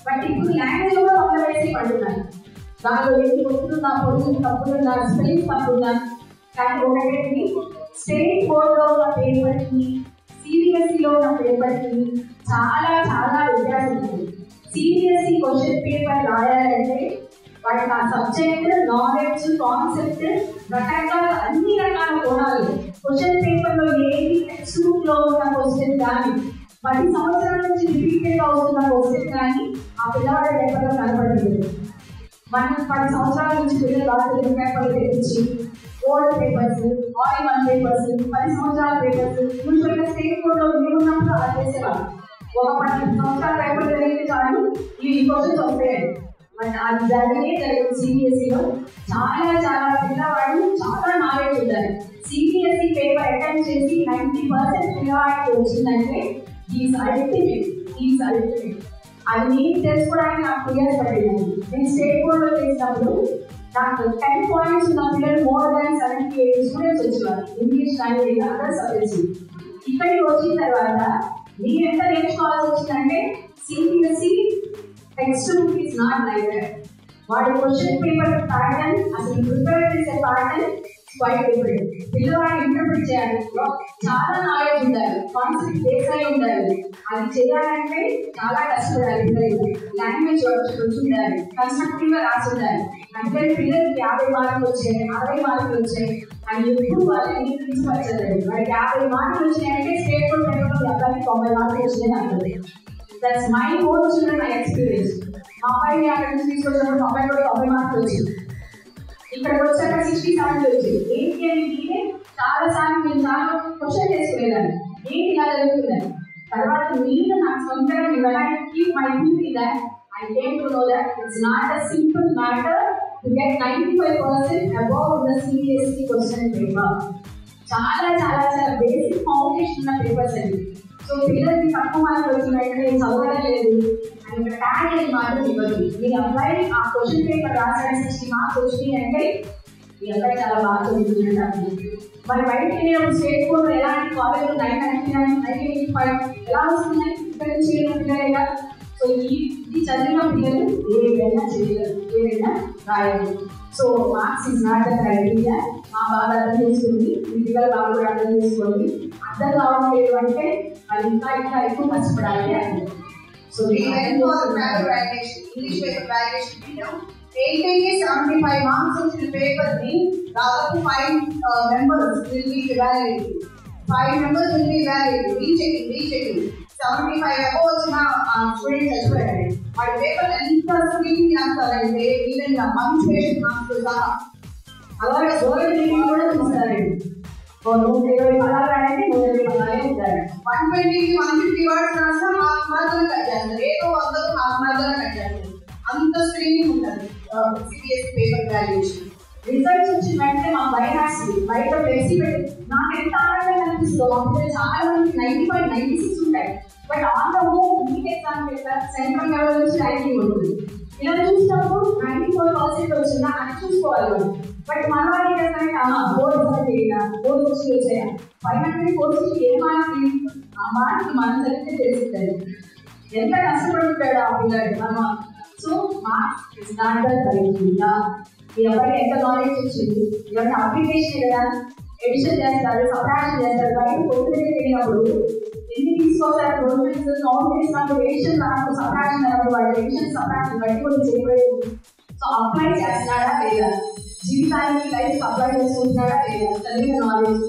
బట్ ఇప్పుడు లాంగ్వేజ్ కూడా ఒక వేసి పడుతున్నాను. దానిలో ఏది వస్తుందా, పొడుగు తప్పులున్నా, స్పెల్లింగ్ తప్పున్నా. కానీ ఒకటి స్టేట్ బోర్డులో ఉన్న పేపర్కి సిబిఎస్ఈలో ఉన్న పేపర్కి చాలా చాలా వ్యత్యాసం ఉంది. సిబిఎస్ఈ క్వశ్చన్ పేపర్ రాయాలంటే వాటికి ఆ సబ్జెక్ట్, నాలెడ్జ్, కాన్సెప్ట్ రకరకాల అన్ని రకాల కోణాలు. క్వశ్చన్ పేపర్లో ఏది టెక్స్ట్ బుక్లో ఉన్న క్వశ్చన్ కానీ 10 సంవత్సరాల నుంచి రిపీటెడ్గా వస్తున్న క్వశ్చన్ కానీ ఆ పిల్లవాడి పేపర్లో కనపడలేదు. మనం 10 సంవత్సరాల నుంచి పిల్లలు రాత్రి పేపర్లు తెప్పించి old papers, all one papers, 10 సంవత్సరాల పేపర్స్ యూజువల్గా స్టేట్ బోర్డులో ఉన్నప్పుడు అలా చేసేవాళ్ళు. ఒక 10 సంవత్సరాల పేపర్ జరిగితే చాలు ఈ క్వశ్చన్స్ వస్తాయి. బట్ అది జరిగే సిబిఎస్ఈలో చాలా చాలా పిల్లవాడు చాలా నాలెడ్జ్ ఉండాలి. సిబిఎస్ఈ పేపర్ అటెంప్ట్ చేసి 90% పిల్లవాడికి వచ్చిందంటే ఈజ్ అల్టిమేట్. అది నేను తెలుసుకోవడానికి నాకు 2 years పట్టింది. నేను స్టేట్ బోర్డ్లో చేసినప్పుడు నాకు 10 points ఉన్న పిల్లలు more than 78 students వచ్చేవారు ఇంగ్లీష్ లాంగ్వేజ్ అదర్ సబ్జెక్ట్స్. ఇక్కడికి వచ్చిన తర్వాత నేను ఎంత నేర్చుకోవాల్సి వచ్చిందంటే CBSE text book is not like that. వాడి క్వశ్చన్ పేపర్ ప్యాటర్న్ అసలు ప్రిపేర్ చేసే ప్యాటర్న్ క్వైట్ డిఫరెంట్. పిల్లవాడిని ఇంటర్ప్రిట్ చేయాలి, చాలా నాలెడ్జ్ ఉండాలి, కాన్సెప్ట్ బేస్ అయి ఉండాలి. అది చేయాలంటే చాలా కష్టపడాలి. పిల్లలు లాంగ్వేజ్ వచ్చి ఉండాలి, కన్స్ట్రక్టివ్ గా రాసి ఉండాలి. అంటే పిల్లలకి 50 మార్కులు వచ్చాయి, 60 మార్కులు వచ్చాయి అని ఎప్పుడు వాళ్ళని తీసుకొచ్చలేదు. వాడికి 50 మార్కులు వచ్చినాయంటే స్టేట్ బోర్డ్ పేపర్లో అబ్బాయికి 90 మార్కులు వచ్చినాయని అంటుంది. That's my own children experience. మా అబ్బాయిని అక్కడ నుంచి తీసుకొచ్చినప్పుడు మా అబ్బాయి కూడా 90 మార్కులు వచ్చింది. ఇక్కడికి వచ్చాక 67 వచ్చింది. ఏంటి అని నేనే చాలా సార్లు నేను చాలా క్వశ్చన్ చేసుకునేదాన్ని, ఏంటి ఇలా జరుగుతుందని. తర్వాత నేను నాకు సొంతంగా keep my thinking that I came to know that it's not a simple matter to get 95% above the CBSE question paper. చాలా చాలా చాలా బేసిక్ ఫౌండేషన్ ఉన్న పేపర్స్ అండి. సో పిల్లలకి తక్కువ మార్కులు వచ్చినట్టు నేను చదవడం లేదు అని ఒక ట్యాగ్ అని మాత్రం ఇవ్వదు. మీ అబ్బాయి ఆ క్వశ్చన్ పేపర్ రాసాడు 60 మార్క్స్ వచ్చినాయి అంటే ఈ అబ్బాయి చాలా బాగా చదువుతుంటారు. మరి బయటకు వెళ్ళినప్పుడు స్టేట్ బోర్డు ఎలాంటి కాలేజ్ 999, 985 ఎలా వస్తున్నాయి ఇక్కడ నుంచి పిల్లలుగా. సో ఇది చదివిన పిల్లలు ఏదైనా చేయగలరు, ఏదైనా రాయగలరు. So marks is not the criteria. మా బాగా అర్థం చేసుకోండి, మీ పిల్లలు బాగా కూడా అర్థం చేసుకోండి. అర్థం కావట్లేదు అంటే వాళ్ళు ఇంకా ఇంకా ఎక్కువ కష్టపడాలి అంటే. సో ఇంగ్లీష్ పేపర్ వాల్యుయేషన్ విన్నాం. 75 మార్క్స్ వచ్చిన పేపర్ ని దాదాపు 5 members will be evaluated. 5 members will be evaluated. Rechecking. 75 above వచ్చిన స్టూడెంట్స్ చచ్చిపోయారు. వాడి పేపర్ ఎంత స్క్రీన్ చేస్తారంటే ఈవెన్ పంక్చుయేషన్ మార్క్స్ సహా అలాగే కూడా చూస్తారండి. 120 పదాలు రాయండి, 120 పదాలే ఉంటారు. 120కి 150 వర్డ్స్ రాస్తే 4 మార్కులు కట్ చేస్తారు. ఏదో 100కు 4 మార్కులు కట్ చేస్తారు. అంత స్క్రీనింగ్ ఉంటుంది సిబిఎస్ఈ పేపర్ వాల్యుయేషన్. రిజల్ట్స్ వచ్చిన వెంటనే మా బయట బయట ఫ్లెక్సీ పెట్టి నాకు ఎంత ఆనందంగా అనిపిస్తుందో. అప్పుడు చాలా మంది 95, 96 ఉంటాయి. But on the home NEET exam paper central level నుంచి ర్యాంకింగ్ ఉంటుంది. ఇలా చూసినప్పుడు 94% వచ్చిందా అని చూసుకోవాలి మనం. బట్ మన వాళ్ళు ఏం చేస్తారంటే బోర్డు రిజల్ట్ చేయాలా, బోర్డు వచ్చి వచ్చాయా 500 కోర్సు ఏ మార్క్, ఆ మార్క్ మనం చదివితే తెలుస్తుంది ఎంత కష్టపడుతాడు ఆ పిల్లడు మనం. So marks is not the criteria. మీ అబ్బాయికి ఎంత నాలెడ్జ్ వచ్చింది, ఇవన్నీ అప్లికేషన్ కదా, ఎడిషన్ చేస్తారు, సబ్ట్రాక్షన్ చేస్తారు. బయట పొద్దునే వెళ్ళినప్పుడు ఎన్ని తీసుకోవాలి, గవర్నమెంట్ కౌంట్ చేసినప్పుడు ఎడిషన్ రానప్పుడు సబ్ట్రాక్షన్ అయినప్పుడు వాటి ఎడిషన్ సబ్ట్రాక్షన్ బయట కూడా చేయలేదు. సో అప్లై చేస్తున్నాడా లేదా, జీవితానికి లైఫ్ అప్లై చేసుకుంటున్నాడా లేదా, చదివిన నాలెడ్జ్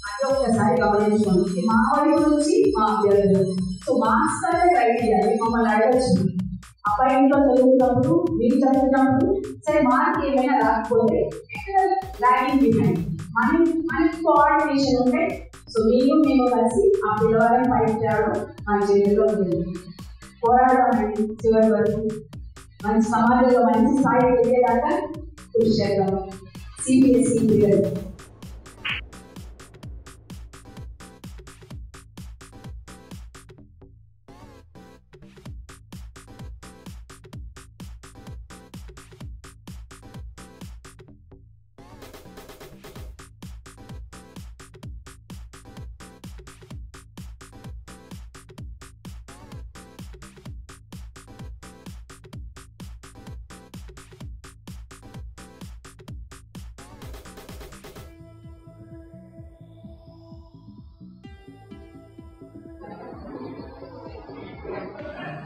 అది ఒక్కసారి గమనించుకోండి. మా వాడి గురించి మా అభ్యర్థులు. సో మార్క్స్ అనేది క్రైటీరియా. మమ్మల్ని అడగచ్చు, అబ్బాయి ఇంట్లో చదువుతున్నప్పుడు మీరు చదువుతున్నప్పుడు సరే మార్క్ ఏమైనా రాకపోతే ఎక్కడ ర్యాంకింగ్ బిహైండ్ మనకి కోఆర్డినేషన్ ఉంటే సో మేము కలిసి ఆ పిల్లవాళ్ళని ఫైట్ చేయడం మన చేతిలో ఉంటుంది. పోరాడడం చివరి వరకు మంచి సమాజంలో మంచి స్థాయికి వెళ్ళేదాకా కృషి చేద్దాం. సిబిఎస్ఈ పిల్లలు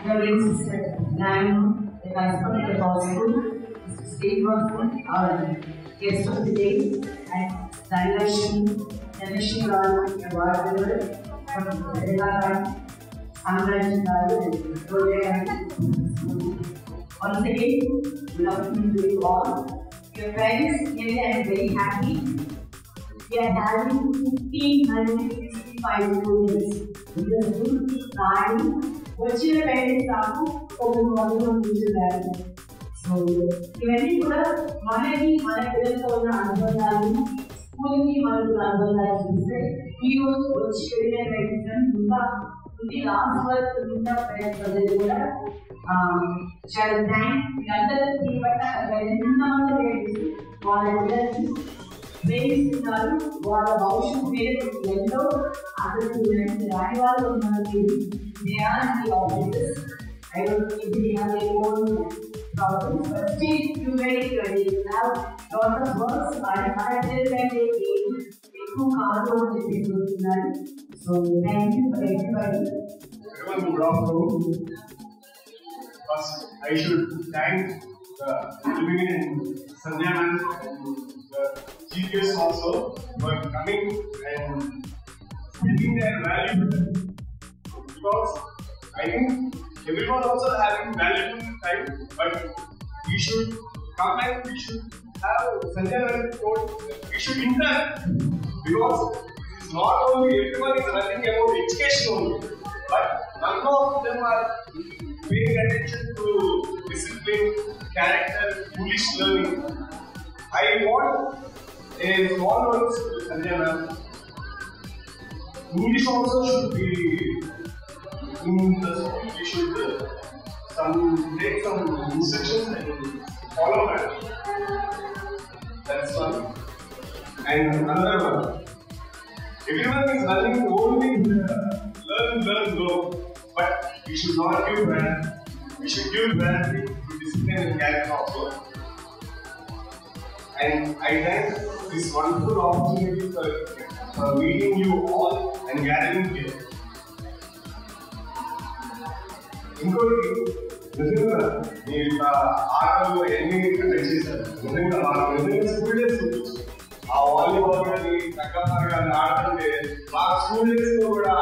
Your sister, Diana, the husband of the gospel, state gospel, our guest of the day, and Dynasty, Dynasty Garland, the Warrior, from Delaware, Samraj Garu, and Roger. Once again, good afternoon to you all. Your parents, here I am very happy. We are having 1,565 students. This is a good time. వచ్చిన parents నాకు ఒక model చూస్తున్నారు. So ఇవన్నీ కూడా మనకి మన పిల్లలతో ఉన్న అనుబంధాలు, స్కూల్కి మనకు అనుబంధాలు చూస్తే ఈ రోజు వచ్చి వెళ్ళిన ప్రయత్నం ఇంకా ఇది లాస్ట్ వర్క్ ఉన్న ప్రజలు కూడా చాలా థ్యాంక్స్. మీరందరూ దీనివల్ల ఎంతమంది లేడీస్ వాళ్ళ పిల్లల్ని ప్రేమిస్తున్నారు, వాళ్ళ భవిష్యత్తు మీద ఎంతో ఆసక్తి రాని వాళ్ళు ఉన్నారు. They are in the offices. I don't think they have their own problems, but still you very good. You have lot of works and I tell them they ఎక్కువ కాదు అని చెప్పేస్తున్నారు. So thank you for everybody. Everyone, good afternoon. First, I should thank the Illuminate and Sandhya ma'am and the GPS also for coming and giving their value. Because I think everyone also having valuable time, but we should come and we should have Sandhya ma'am quote, we should interact, because it is not only everyone is running about education only, but none of them are paying attention to discipline, character, foolish learning. I want a small words to Sandhya ma'am. English also should be in the school. We should take some instructions and follow that. That's one. And another one. Everyone is running only learn, grow. But we should not give brand. We should give brand to discipline and character also. And I thank this wonderful opportunity for meeting you all and gathering here. ఇంకోటి నిజంగా మీరు ఆటలు ఎన్ని conduct చేశారు. నిజంగా school days ఆ volleyball కానీ తగ్గపారు కానీ ఆడుతుంటే మా స్కూల్ డేస్ లో కూడా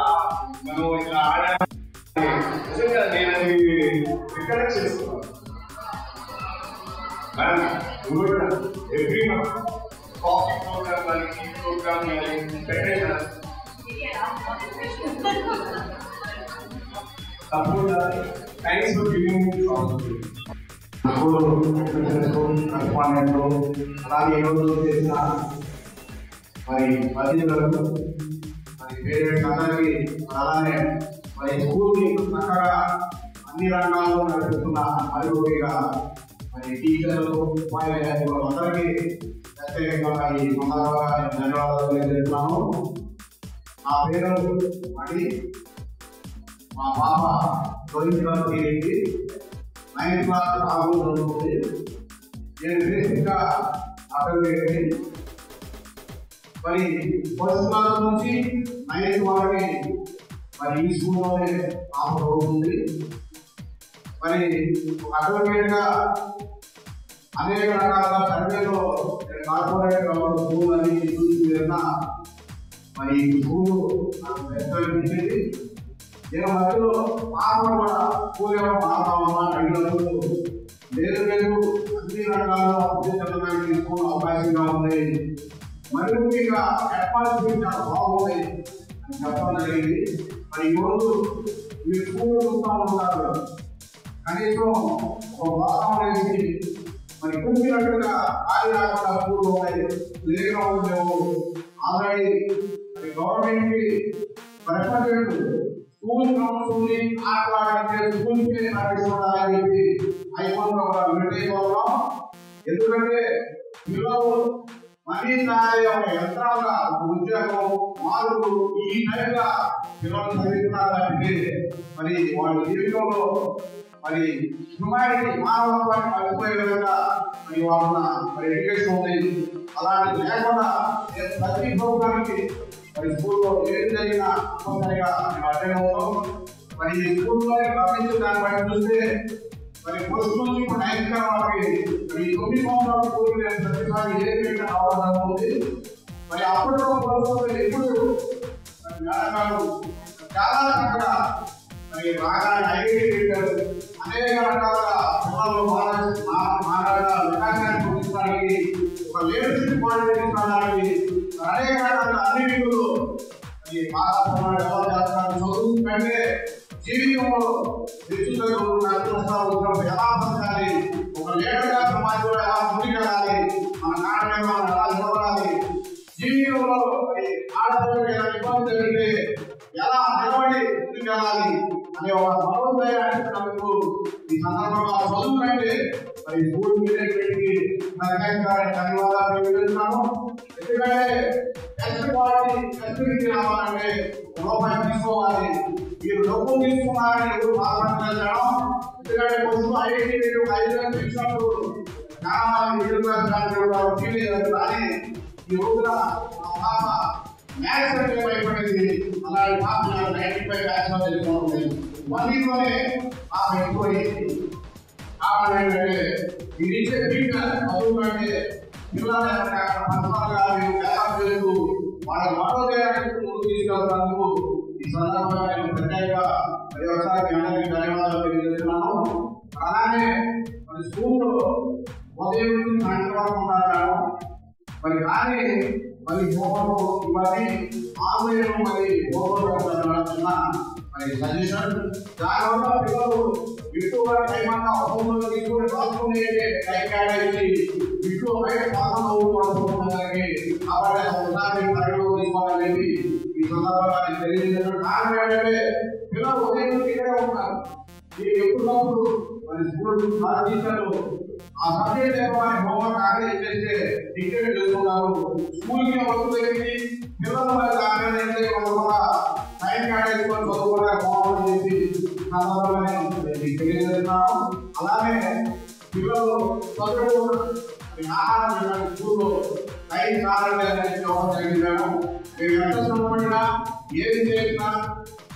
మనం ఇలా ఆడా నిజంగా నేను అది రికలెక్ట్ చేస్తున్నాను. Madam every month coffee programme కానీ టీ ప్రోగ్రామ్ కానీ పెట్టేదా తప్పకుండా. Thanks for giving me opportunity. అలాగే ఈరోజు చేసిన మరి అతిథులకు మరి పేరెంట్స్ అందరికీ అలానే మరి స్కూల్ని చక్కగా అన్ని రంగాల్లో నడుపుతున్న మరికొకటిగా మరి టీచర్లు ఉపాధ్యాయులు అందరికీ ప్రత్యేకంగా ఈ సందర్భంగా ధన్యవాదాలు తెలియజేస్తున్నాను. నా పేరు మళ్ళీ మా పాప తొలించి 9th క్లాస్ రాబోతుంది. నేను బేసిక్గా అక్కడికి మరి ఫస్ట్ క్లాస్ నుంచి 9th వరకు మరి ఈ స్కూల్లోనే అవుతుంది. మరి అడ్వకేట్గా అనేక రకాల సర్వేలో కార్పొరేట్ స్కూల్ అని చూసి మరి స్కూల్ నాకు పెద్దది. నేను మధ్యలో మామూలు కూడా స్కూల్ మారుతామన్నా అడిగినప్పుడు లేదు అన్ని రకాల అభివృద్ధి చెందడానికి స్కూల్ అవకాశంగా ఉంది. మరి ముఖ్యంగా అట్మాస్ఫియర్ చాలా బాగుంది అని చెప్పడం జరిగింది. మరి ఈరోజు మీరు స్కూల్ చూస్తూ ఉంటారు, కనీసం ఒక వాతావరణం మరి కూర్చున్నట్టుగా ఖాళీ రాకుండా స్కూల్ ఉన్నాయి, ప్లే గ్రౌండ్ లేవు. ఆల్రెడీ మరి గవర్నమెంట్ కి రిప్రజెంటేటివ్ స్కూల్ గ్రౌండ్స్ ఉంది, ఆటలాడంటే స్కూల్కే నడుచుకోవాలని చెప్పి హైకోర్టులో కూడా నిర్ణయించుకోవడం. ఎందుకంటే పిల్లలు మనీ సాగే ఒక యంత్రాలుగా ఉద్యోగం మార్పులు ఈ టైంగా పిల్లలు చదివిస్తున్నారంటే మరి వాళ్ళ జీవితంలో మరి హ్యుమానిటీ మానవత్వాన్ని మర్చిపోయే విధంగా మరి వాళ్ళ మరి ఎడ్యుకేషన్ ఉంది. అలాంటి లేకుండా నేను ప్రతి ప్రోగ్రామ్కి మరి స్కూల్లో ఏది జరిగినా తప్పనిసరిగా మేము అటెండ్ అవుతాం. మరి స్కూల్లో గమనించిన దాన్ని బట్టి చూస్తే మరి ఫస్ట్ నుంచి ఇప్పుడు 9th వాళ్ళకి మరి 9 సంవత్సరాల స్కూల్ ప్రతిసారి ఏ పెట్టిన అవసరం ఉంది. మరి అప్పట్లో ఎప్పుడు నాటకాలు చాలా చక్కగా మరి బాగా ఐడెంటిఫై అనేక రకాల పిల్లలు వికాసాన్ని పొందించడానికి ఒక లీడర్షిప్ క్వాలిటీ అనేక రకాల అన్ని విధులు బాగా డెవలప్ చేస్తున్నారు. చదువు కంటే జీవితంలో వ్యక్తులకు నష్టం ఎలా బతకాలి, ఒక లీడర్గా సమాజంలో ఎలా ముందుకెళ్ళాలి, మన కారణంగా ఎలా నిలబడాలి, జీవితంలో ఆడపిల్లలు ఎలా ఇబ్బంది జరిగితే ఎలా నిలబడి ముందుకెళ్ళాలి అనే ఒక మనోధైర్యాన్ని నాకు ఈ సందర్భంగా చదువుకంటే మరి స్కూల్ మేనేజ్మెంట్కి ధన్యవాదాలు తెలియజేస్తున్నాను. ఎందుకంటే టెస్ట్ క్వాలిటీ టెస్ట్ రావాలంటే రూపాయలు తీసుకోవాలి. మీరు డబ్బులు తీసుకున్నారని ఎవరు బాధపడలేదు. ఎందుకంటే కొంచెం ఐఐటీ 5 లక్షలు ఇచ్చినప్పుడు కానీ ఈ రోజున ఆ పాప మ్యాథ్స్ అంటే భయపడింది. అలాంటి పాప 95 మ్యాథ్స్ లో తెలుసుకోవాలి. మళ్ళీలోనే ఆ ఎక్కువైంది. కారణం ఏంటంటే మీరు ఇచ్చే ఫీడ్బ్యాక్ చదువుకుంటే పిల్లలు వాళ్ళ మనోదయానికి ముందు తీసుకెళ్తాను. ఈ సందర్భంగా నేను ప్రత్యేకంగా ధన్యవాదాలు తెలియజేస్తున్నాను. అలానే మరి స్కూల్లో ఉదయం నుంచి సాయంత్రం వరకు ఉంటారు. మరి కానీ మరి హోంవర్క్ ఇవన్నీ ఆన్లైన్ మరి హోంవర్క్ మరి సజెషన్ దానివల్ల పిల్లలు ఎక్కువగా టైం అంతా హోంవర్క్ తీసుకొని రాసుకునే టైం కేటాయించి ఇంట్లో బయట పాఠం చదువుకోవడానికి కాబట్టి ఒకసారి పరిగణలో తీసుకోవాలని ఈ సందర్భంగా నేను తెలియజేస్తున్నాను. కారణం ఏంటంటే పిల్లలు ఉదయం నుంచి ఇక్కడే ఉంటారు. ఎప్పుడప్పుడు మరి స్కూల్ టీచర్లు ఆ సబ్జెక్ట్ హోంవర్క్ ఆర్గనైజ్ చేస్తే డిక్టేట్ చేసుకున్నారు. స్కూల్కి వస్తుంది పిల్లలు మరి ఆర్గనైజ్ టైం కేటాయించుకొని చదువుకోవడానికి హోంవర్క్ చేసి తెలియజేస్తున్నాను. అలానే పిల్లలు చదువు ఆహారం స్కూల్లో టైం కావాలని మేము ఎంత చదువుకున్నా ఏది చేసినా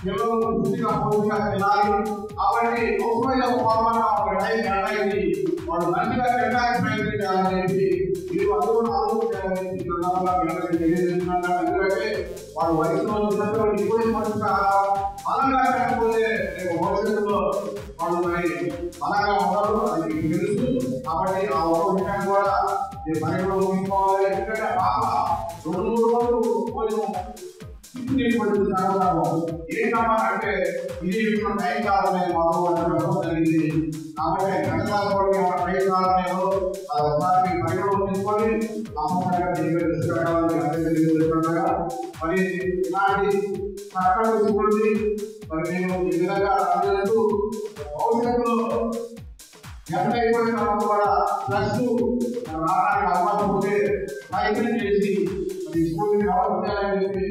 పిల్లలు పూర్తిగా పూర్తిగా తినాలి. కాబట్టి అవసరమైన ఫార్మాగా ఒక టైం కేటాయించి వాళ్ళు మంచిగా తినడానికి ప్రయత్నించాలని మీరు తెలియజేస్తున్నారు. ఎందుకంటే వాళ్ళ వయసులో ఇప్పుడే మంచిగా బలంగా లేకపోతే రేపు భవిష్యత్తులో వాళ్ళు మరి బలంగా ఉండరు అది మీకు తెలుసు. కాబట్టి ఆ ఒక విషయాన్ని కూడా మీరు పరిగణలో తీసుకోవాలి. ఎందుకంటే పాప 2-3 రోజులు కొంచెం ఏంటమ్మా అంటే ఇది ఇప్పుడు టైం కావాలని మాకు జరిగింది. కాబట్టి గణకాలని టైం కావాలేదో అది ఒకసారి పరిగణలో తీసుకొని తెలియజేస్తుండగా మరి ఇలాంటి సరకారు స్కూల్ని మరి నేను ఈ విధంగా అందజేస్తూ భవిష్యత్తులో అయిపోయిన తర్వాత కూడా +2 రావడానికి అవకాశం ఉంటే ప్రయత్నం చేసి మరి స్కూల్ని డెవలప్ చేయాలని చెప్పి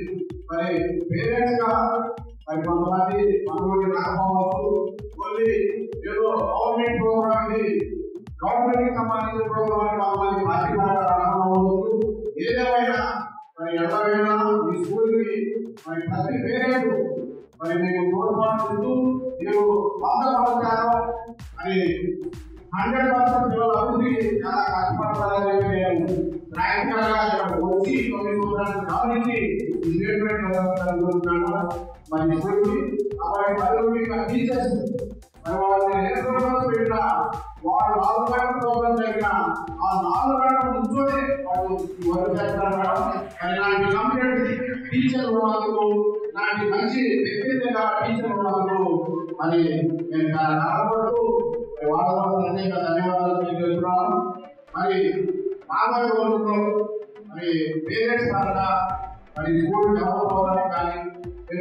మరి పేరెంట్స్ గా మరి కొంతమంది మనోడి రాకపోవచ్చు. కొన్ని ఏదో గవర్నమెంట్ ప్రోగ్రామ్ గవర్నమెంట్ కి సంబంధించిన ప్రోగ్రామ్ కొంతమంది పార్టీ రాకపోవచ్చు. ఏదేమైనా మరి ఎవరైనా ఈ స్కూల్ కి మరి ప్రతి పేరెంట్ మరి మీకు తోడ్పాటు మీరు బాధపడతారో అని 100% పిల్లల అభివృద్ధికి చాలా కష్టపడతారని చెప్పి నేను ప్రాక్టికల్ గా వచ్చి 9 సంవత్సరాలు గమనించి ఈ స్టేట్మెంట్ జరుగుతున్నాను. మరి స్కూల్కి అప్పుడు టీచర్స్ మరి వాళ్ళని ఏ ప్రోగ్రామ్స్ పెట్టినా వాళ్ళు 4 గంటల ప్రోగ్రామ్ జరిగిన ఆ 4 గంటల ముందునే వాళ్ళు వర్క్ చేస్తారు. కానీ నాకు కంప్లీట్ టీచర్ ఉన్నందుకు నాకు మంచి వ్యక్తిగతంగా టీచర్ ఉన్నందుకు మరి నేను కలపడుతూ వాళ్ళ ధన్యవాదాలు తెలియజేస్తున్నాను. మరి రాబోయే రోజుల్లో మరి పేరెంట్స్ పరంగా మరి స్కూల్ డెవలప్ అవ్వడానికి కానీ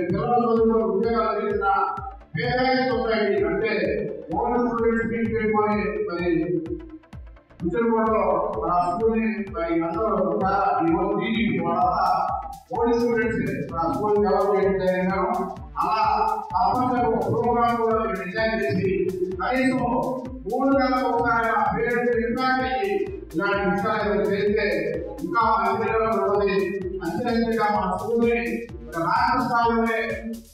పిల్లల రోజుల్లో ఉద్యోగాలు చేసిన పేరెంట్స్ సొసైటీ అంటే ఓల్డ్ స్టూడెంట్స్ మీట్ పెట్టుకొని మరి ఉత్తరప్రదేశ్లో మన స్కూల్ని మరి అందరూ ఓల్డ్ స్టూడెంట్స్ మన స్కూల్ డెవలప్ చేయడం జరిగినారు. అలా తప్పనిసరి ఒక ప్రోగ్రామ్ కూడా డిజైన్ చేసి కనీసం 3 నెలలకు ఒకసారి పేరెంట్స్ ఇంపాక్ట్ అయ్యి ఇలాంటి విషయాలు చేస్తే ఇంకా ఉంటుంది. అంచెలంచెగా మన స్కూల్ని రాష్ట్ర స్థాయిలోనే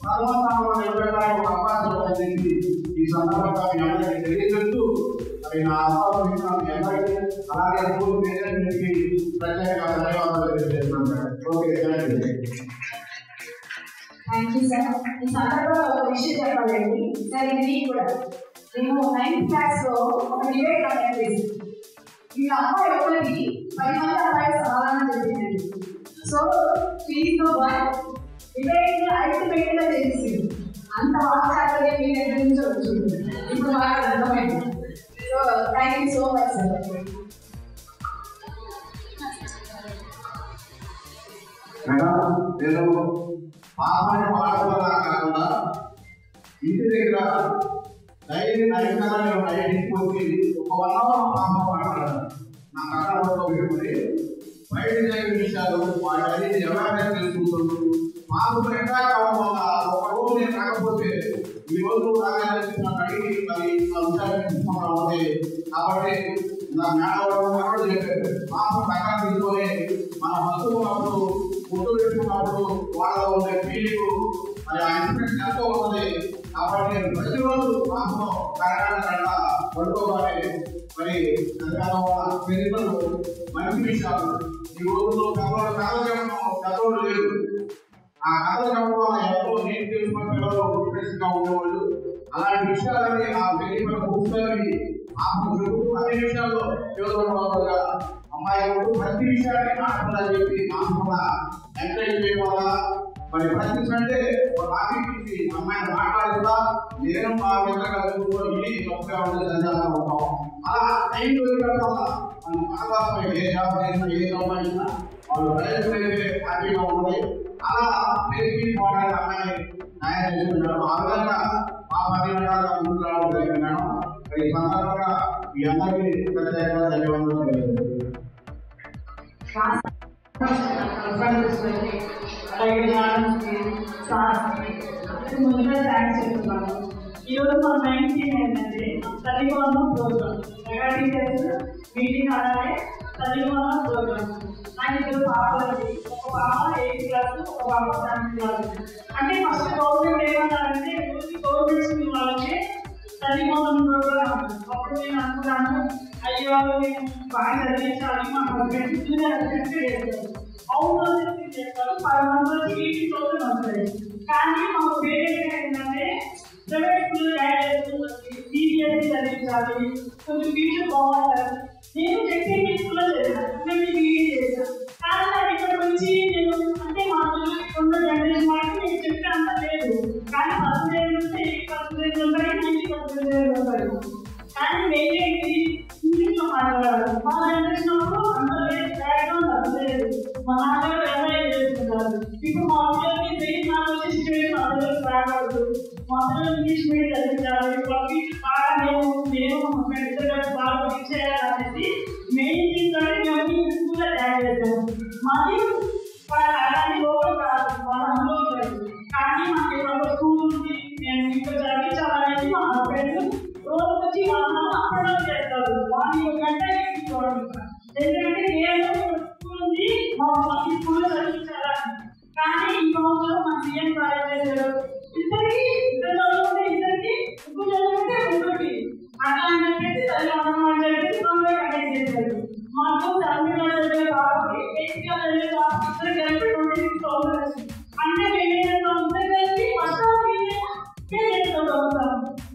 ప్రథమ స్థానంలో నిలబెట్టడానికి ఒక అవకాశం వచ్చింది. ఈ సందర్భంగా మీ అందరికీ తెలియజేస్తూ మరి నా అవకాశం మీ అందరికీ అలాగే స్కూల్ పేరెంట్స్కి ప్రత్యేకంగా ధన్యవాదాలు తెలియజేస్తున్నాను. Okay, thank you sir. ఈ సందర్భంలో ఒక విషయం చెప్పాలండి సార్. ఇది కూడా నేను 9th క్లాస్ లో ఒక డిబేట్ కండక్ట్ చేసింది. ఈ అమ్మాయి ఒకటి 10 మంది అమ్మాయి సమాధానం చెప్పిందండి. సో ప్లీజ్ డిబేట్ అల్టిమేట్ గా చేసింది. అంత వాక్యాలే మీ దగ్గర నుంచి వచ్చింది. ఇప్పుడు మాకు అర్థమైంది. So thank you so much sir. Madam నేను పాపని వాడవలా కాకుండా ఇంటి దగ్గర డైలీ 9 నేను బయటికి వచ్చి ఒక 1 అవర్ పాప మాట్లాడాను. నా కథలో పెట్టుకుని బయట జరిగిన విషయాలు వాటి అవేర్నెస్ తెలుసుకుంటూ మాకు అట్రాక్ట్ అవ్వడం వల్ల ఒక రోజు నేను రాకపోతే ఈ రోజు రాగానే అడిగి మరి ఆ విషయాన్ని తీసుకుంటా ఉంది. కాబట్టి నా మేడవాడు చెప్పారు మాకు ప్రకారం తీసుకొని మన వస్తువున్నప్పుడు గుర్తు పెట్టుకున్నప్పుడు వాళ్ళలో ఉండే ఫీలింగ్ మరి ఆ ఇన్స్పిరేషన్ ఎంతో ఉన్నది. కాబట్టి నేను ప్రతిరోజు మాకు కరెక్ట్ పడుకోవాలి. మరి చరిత్రలు మంచి విషయాలు ఈ రోజుల్లో కథలు లేదు. ఆ కథలు చెప్పడం వల్ల ఎంతో నేను తెలుసుకున్న పిల్లలు ఇంట్రెస్ట్ గా ఉండేవాళ్ళు. అలాంటి విషయాలని ఆ తెలియని కూర్చొని అన్ని విషయాల్లో చదువుకోవడం అమ్మాయి ప్రతి విషయాన్ని ఆడుతుందని చెప్పి నాకు కూడా ఎంకరేజ్ చేయడం వల్ల మరి ప్రశ్న అంటే ఒక టాపిక్ నుంచి అమ్మాయిని మాట్లాడుతా నేను మా విధంగా చదువుకొని గొప్పగా ఉండే సంచారం ఉంటాం. అలా టైం దొరికడం వల్ల మనం మనకోసం ఏ జాబ్ చేసినా ఏ సంపాదించినా వాళ్ళు ప్రయత్నం హ్యాపీగా ఉంటుంది. అలా పెరిగి పోవడానికి అమ్మాయి న్యాయం చేస్తున్నారు. ఆ విధంగా మా పని ముందుకు రావడం జరిగింది మేడం. ఈ సందర్భంగా మీ అందరికీ ప్రత్యేకంగా ధన్యవాదాలు తెలియజేస్తున్నాను. ముందుగా థ్యాంక్స్ చెప్తున్నాను. ఈరోజు మా మెయిన్ థీమ్ ఏంటంటే తల్లిగొండం ప్రోగ్రామ్. మెగా టీచర్స్ మీటింగ్ అలాగే తల్లిగొండం ప్రోగ్రామ్. నాకు ఇద్దరు పాపలు, ఒక పాప 8th క్లాస్, ఒక పాప 7th క్లాస్. అంటే ఫస్ట్ గవర్నమెంట్ ఏమన్నారంటే గవర్నమెంట్ స్కూల్ వాళ్ళకి తల్లిగొండం ప్రోగ్రామ్. అప్పుడు నేను అనుకున్నాను అయ్యో నేను బాగా చదివించాలి, మా హస్బెండ్ చేస్తారు. అవును చేస్తారు 500 వస్తాయి. కానీ మాకు వేరే ఏంటంటే ప్రైవేట్ స్కూల్ యాడ్ చేస్తుంది, సిబిఎస్ఈ చదివించాలి, కొంచెం ఫ్యూచర్ బాగుంటుంది. నేను చెప్పే స్కూల్లో చదివాను, నేను బీఈడీ చేశాను. కానీ నాకు ఇక్కడ నుంచి నేను అంటే మా ఉన్న జనరేషన్ వాళ్ళకి నేను చెప్పే అంత లేదు. కానీ 10% నుంచి 80% ఉంటాయి, 90% ఉంటాయి. కానీ వేరేది ఇంగ్లీష్లో మాట్లాడాలి. మా జనరేషన్ అప్పుడు అంత లేదు, బ్యాక్గ్రౌండ్ అంత లేదు. మా నాన్నగారు ఎంజాయ్ చేస్తున్నారు. ఇప్పుడు మా పిల్లలకి బ్రెయిన్ నాలెడ్జ్ సిచ్యువేషన్ అందరూ మాట్లాడదు. మా పిల్లలు ఇంగ్లీష్ మీడియం చదివించాలి. వాళ్ళకి బాగా నేను మా ఫ్రెండ్స్ బాగా రీచ్ చేయాలనేసి మెయిన్ థింగ్ మేము స్కూల్లో యాడ్ చేద్దాం. మాది అలాంటి లోపల కాదు, వాళ్ళ అనుభవం లేదు. కానీ మాకు ఇక్కడ స్కూల్ ఉంది, నేను ఇక్కడ చదివించాలనేసి మా హస్బెండ్ రోజు వచ్చి వాళ్ళు అప్పట్లో చేస్తారు. వాళ్ళు 1 గంట ఎందుకంటే నేను స్కూల్ ఉంది, మా స్కూల్లో చదివించాలని. కానీ ఈ సంవత్సరం మా సీఎం కార్యక్రమం చేశారు. ఇద్దరికి ఇద్దరు చదువుకుంటే ఇద్దరికి ముగ్గురు చదువుకుంటే ముగ్గురికి అట్లా అని చెప్పేసి తల్లి చెప్పేసి కండక్ట్ చేశారు. మాకు 7th క్లాస్ చదివే బాబుకి 8th క్లాస్ చదివే బాబు ఇద్దరు కలిపి 26,000 అంటే మేము ఇద్దరు కలిపి ఫస్ట్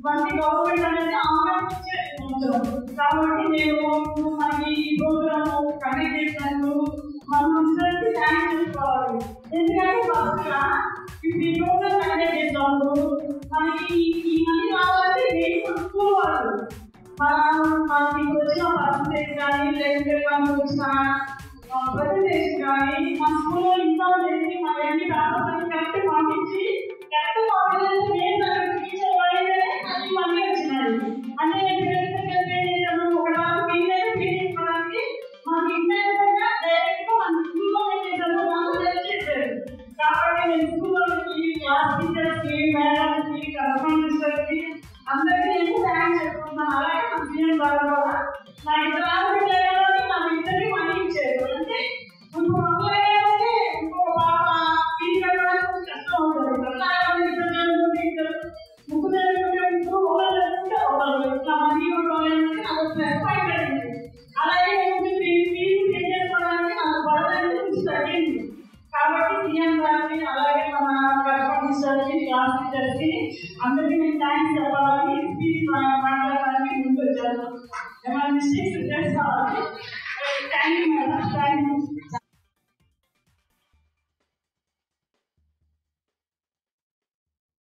మనకి గవర్నమెంట్ అనేది అమ్మాయి కాబట్టి నేను మనకి ఈ ప్రోగ్రామ్ కండక్ట్ చేసినందుకు మనం ఇద్దరికి థ్యాంక్స్ చెప్పుకోవాలి. ఎందుకంటే ఫస్ట్ ఇప్పుడు ఈ ప్రోగ్రామ్ కండక్ట్ చేసినప్పుడు మనకి ఈ మనీ రావాలంటే నేను స్కూల్ వాళ్ళు మనకి వచ్చిన పర్సెంటేజ్ కానీ లేకుంటే మనకు వచ్చిన ప్రజెంటేషన్ కానీ మన స్కూల్లో ఇన్వాల్వ్ చేసి మన అన్ని పేపర్స్ కరెక్ట్ పంపించి కరెక్ట్ పంపించేసి నేను టీచర్ పడితేనే అది మనీ వచ్చినాయి. అంటే నేను ఒక ఫీలింగ్ తీసుకోవడానికి మనకి ఇంటర్నెట్గా డైరెక్ట్గా మన స్కూల్లో చేశారు. కాబట్టి నేను స్కూల్లోకి క్లాస్ టీచర్స్కి, మేడమ్స్కి, కరస్పాండెంట్స్కి అందరికీ నేను థ్యాంక్స్ చెప్పుకుంటున్నాను. అలాగే మన సీఎం గారు కూడా నా ఇద్దరు ఆడపిల్లలని నాకు ఇద్దరికి మనీ ఇచ్చారు. అంటే ఇప్పుడు అమ్మాయితే ఇంకొక పాప ఫీజు కట్టడానికి కష్టం ఉంటుంది. ఇద్దరు ముగ్గురు చదువుకుంటే ముగ్గురు, ఒకరు చదువుకుంటే ఒకరు ఇట్లా మనీ ఉండాలంటే నాకు పాయింట్ అయింది. అలాగే నేను ఫీజు పే చేసుకోవడానికి నాకు బడదని తగ్గింది. కాబట్టి సీఎం గారికి అలాగే మన కరస్పాండెంట్స్కి, క్లాస్ టీచర్స్కి అందరికీ నేను థ్యాంక్స్ చెప్పాలని స్పీచ్ మాట్లాడడానికి ముందు వచ్చాను.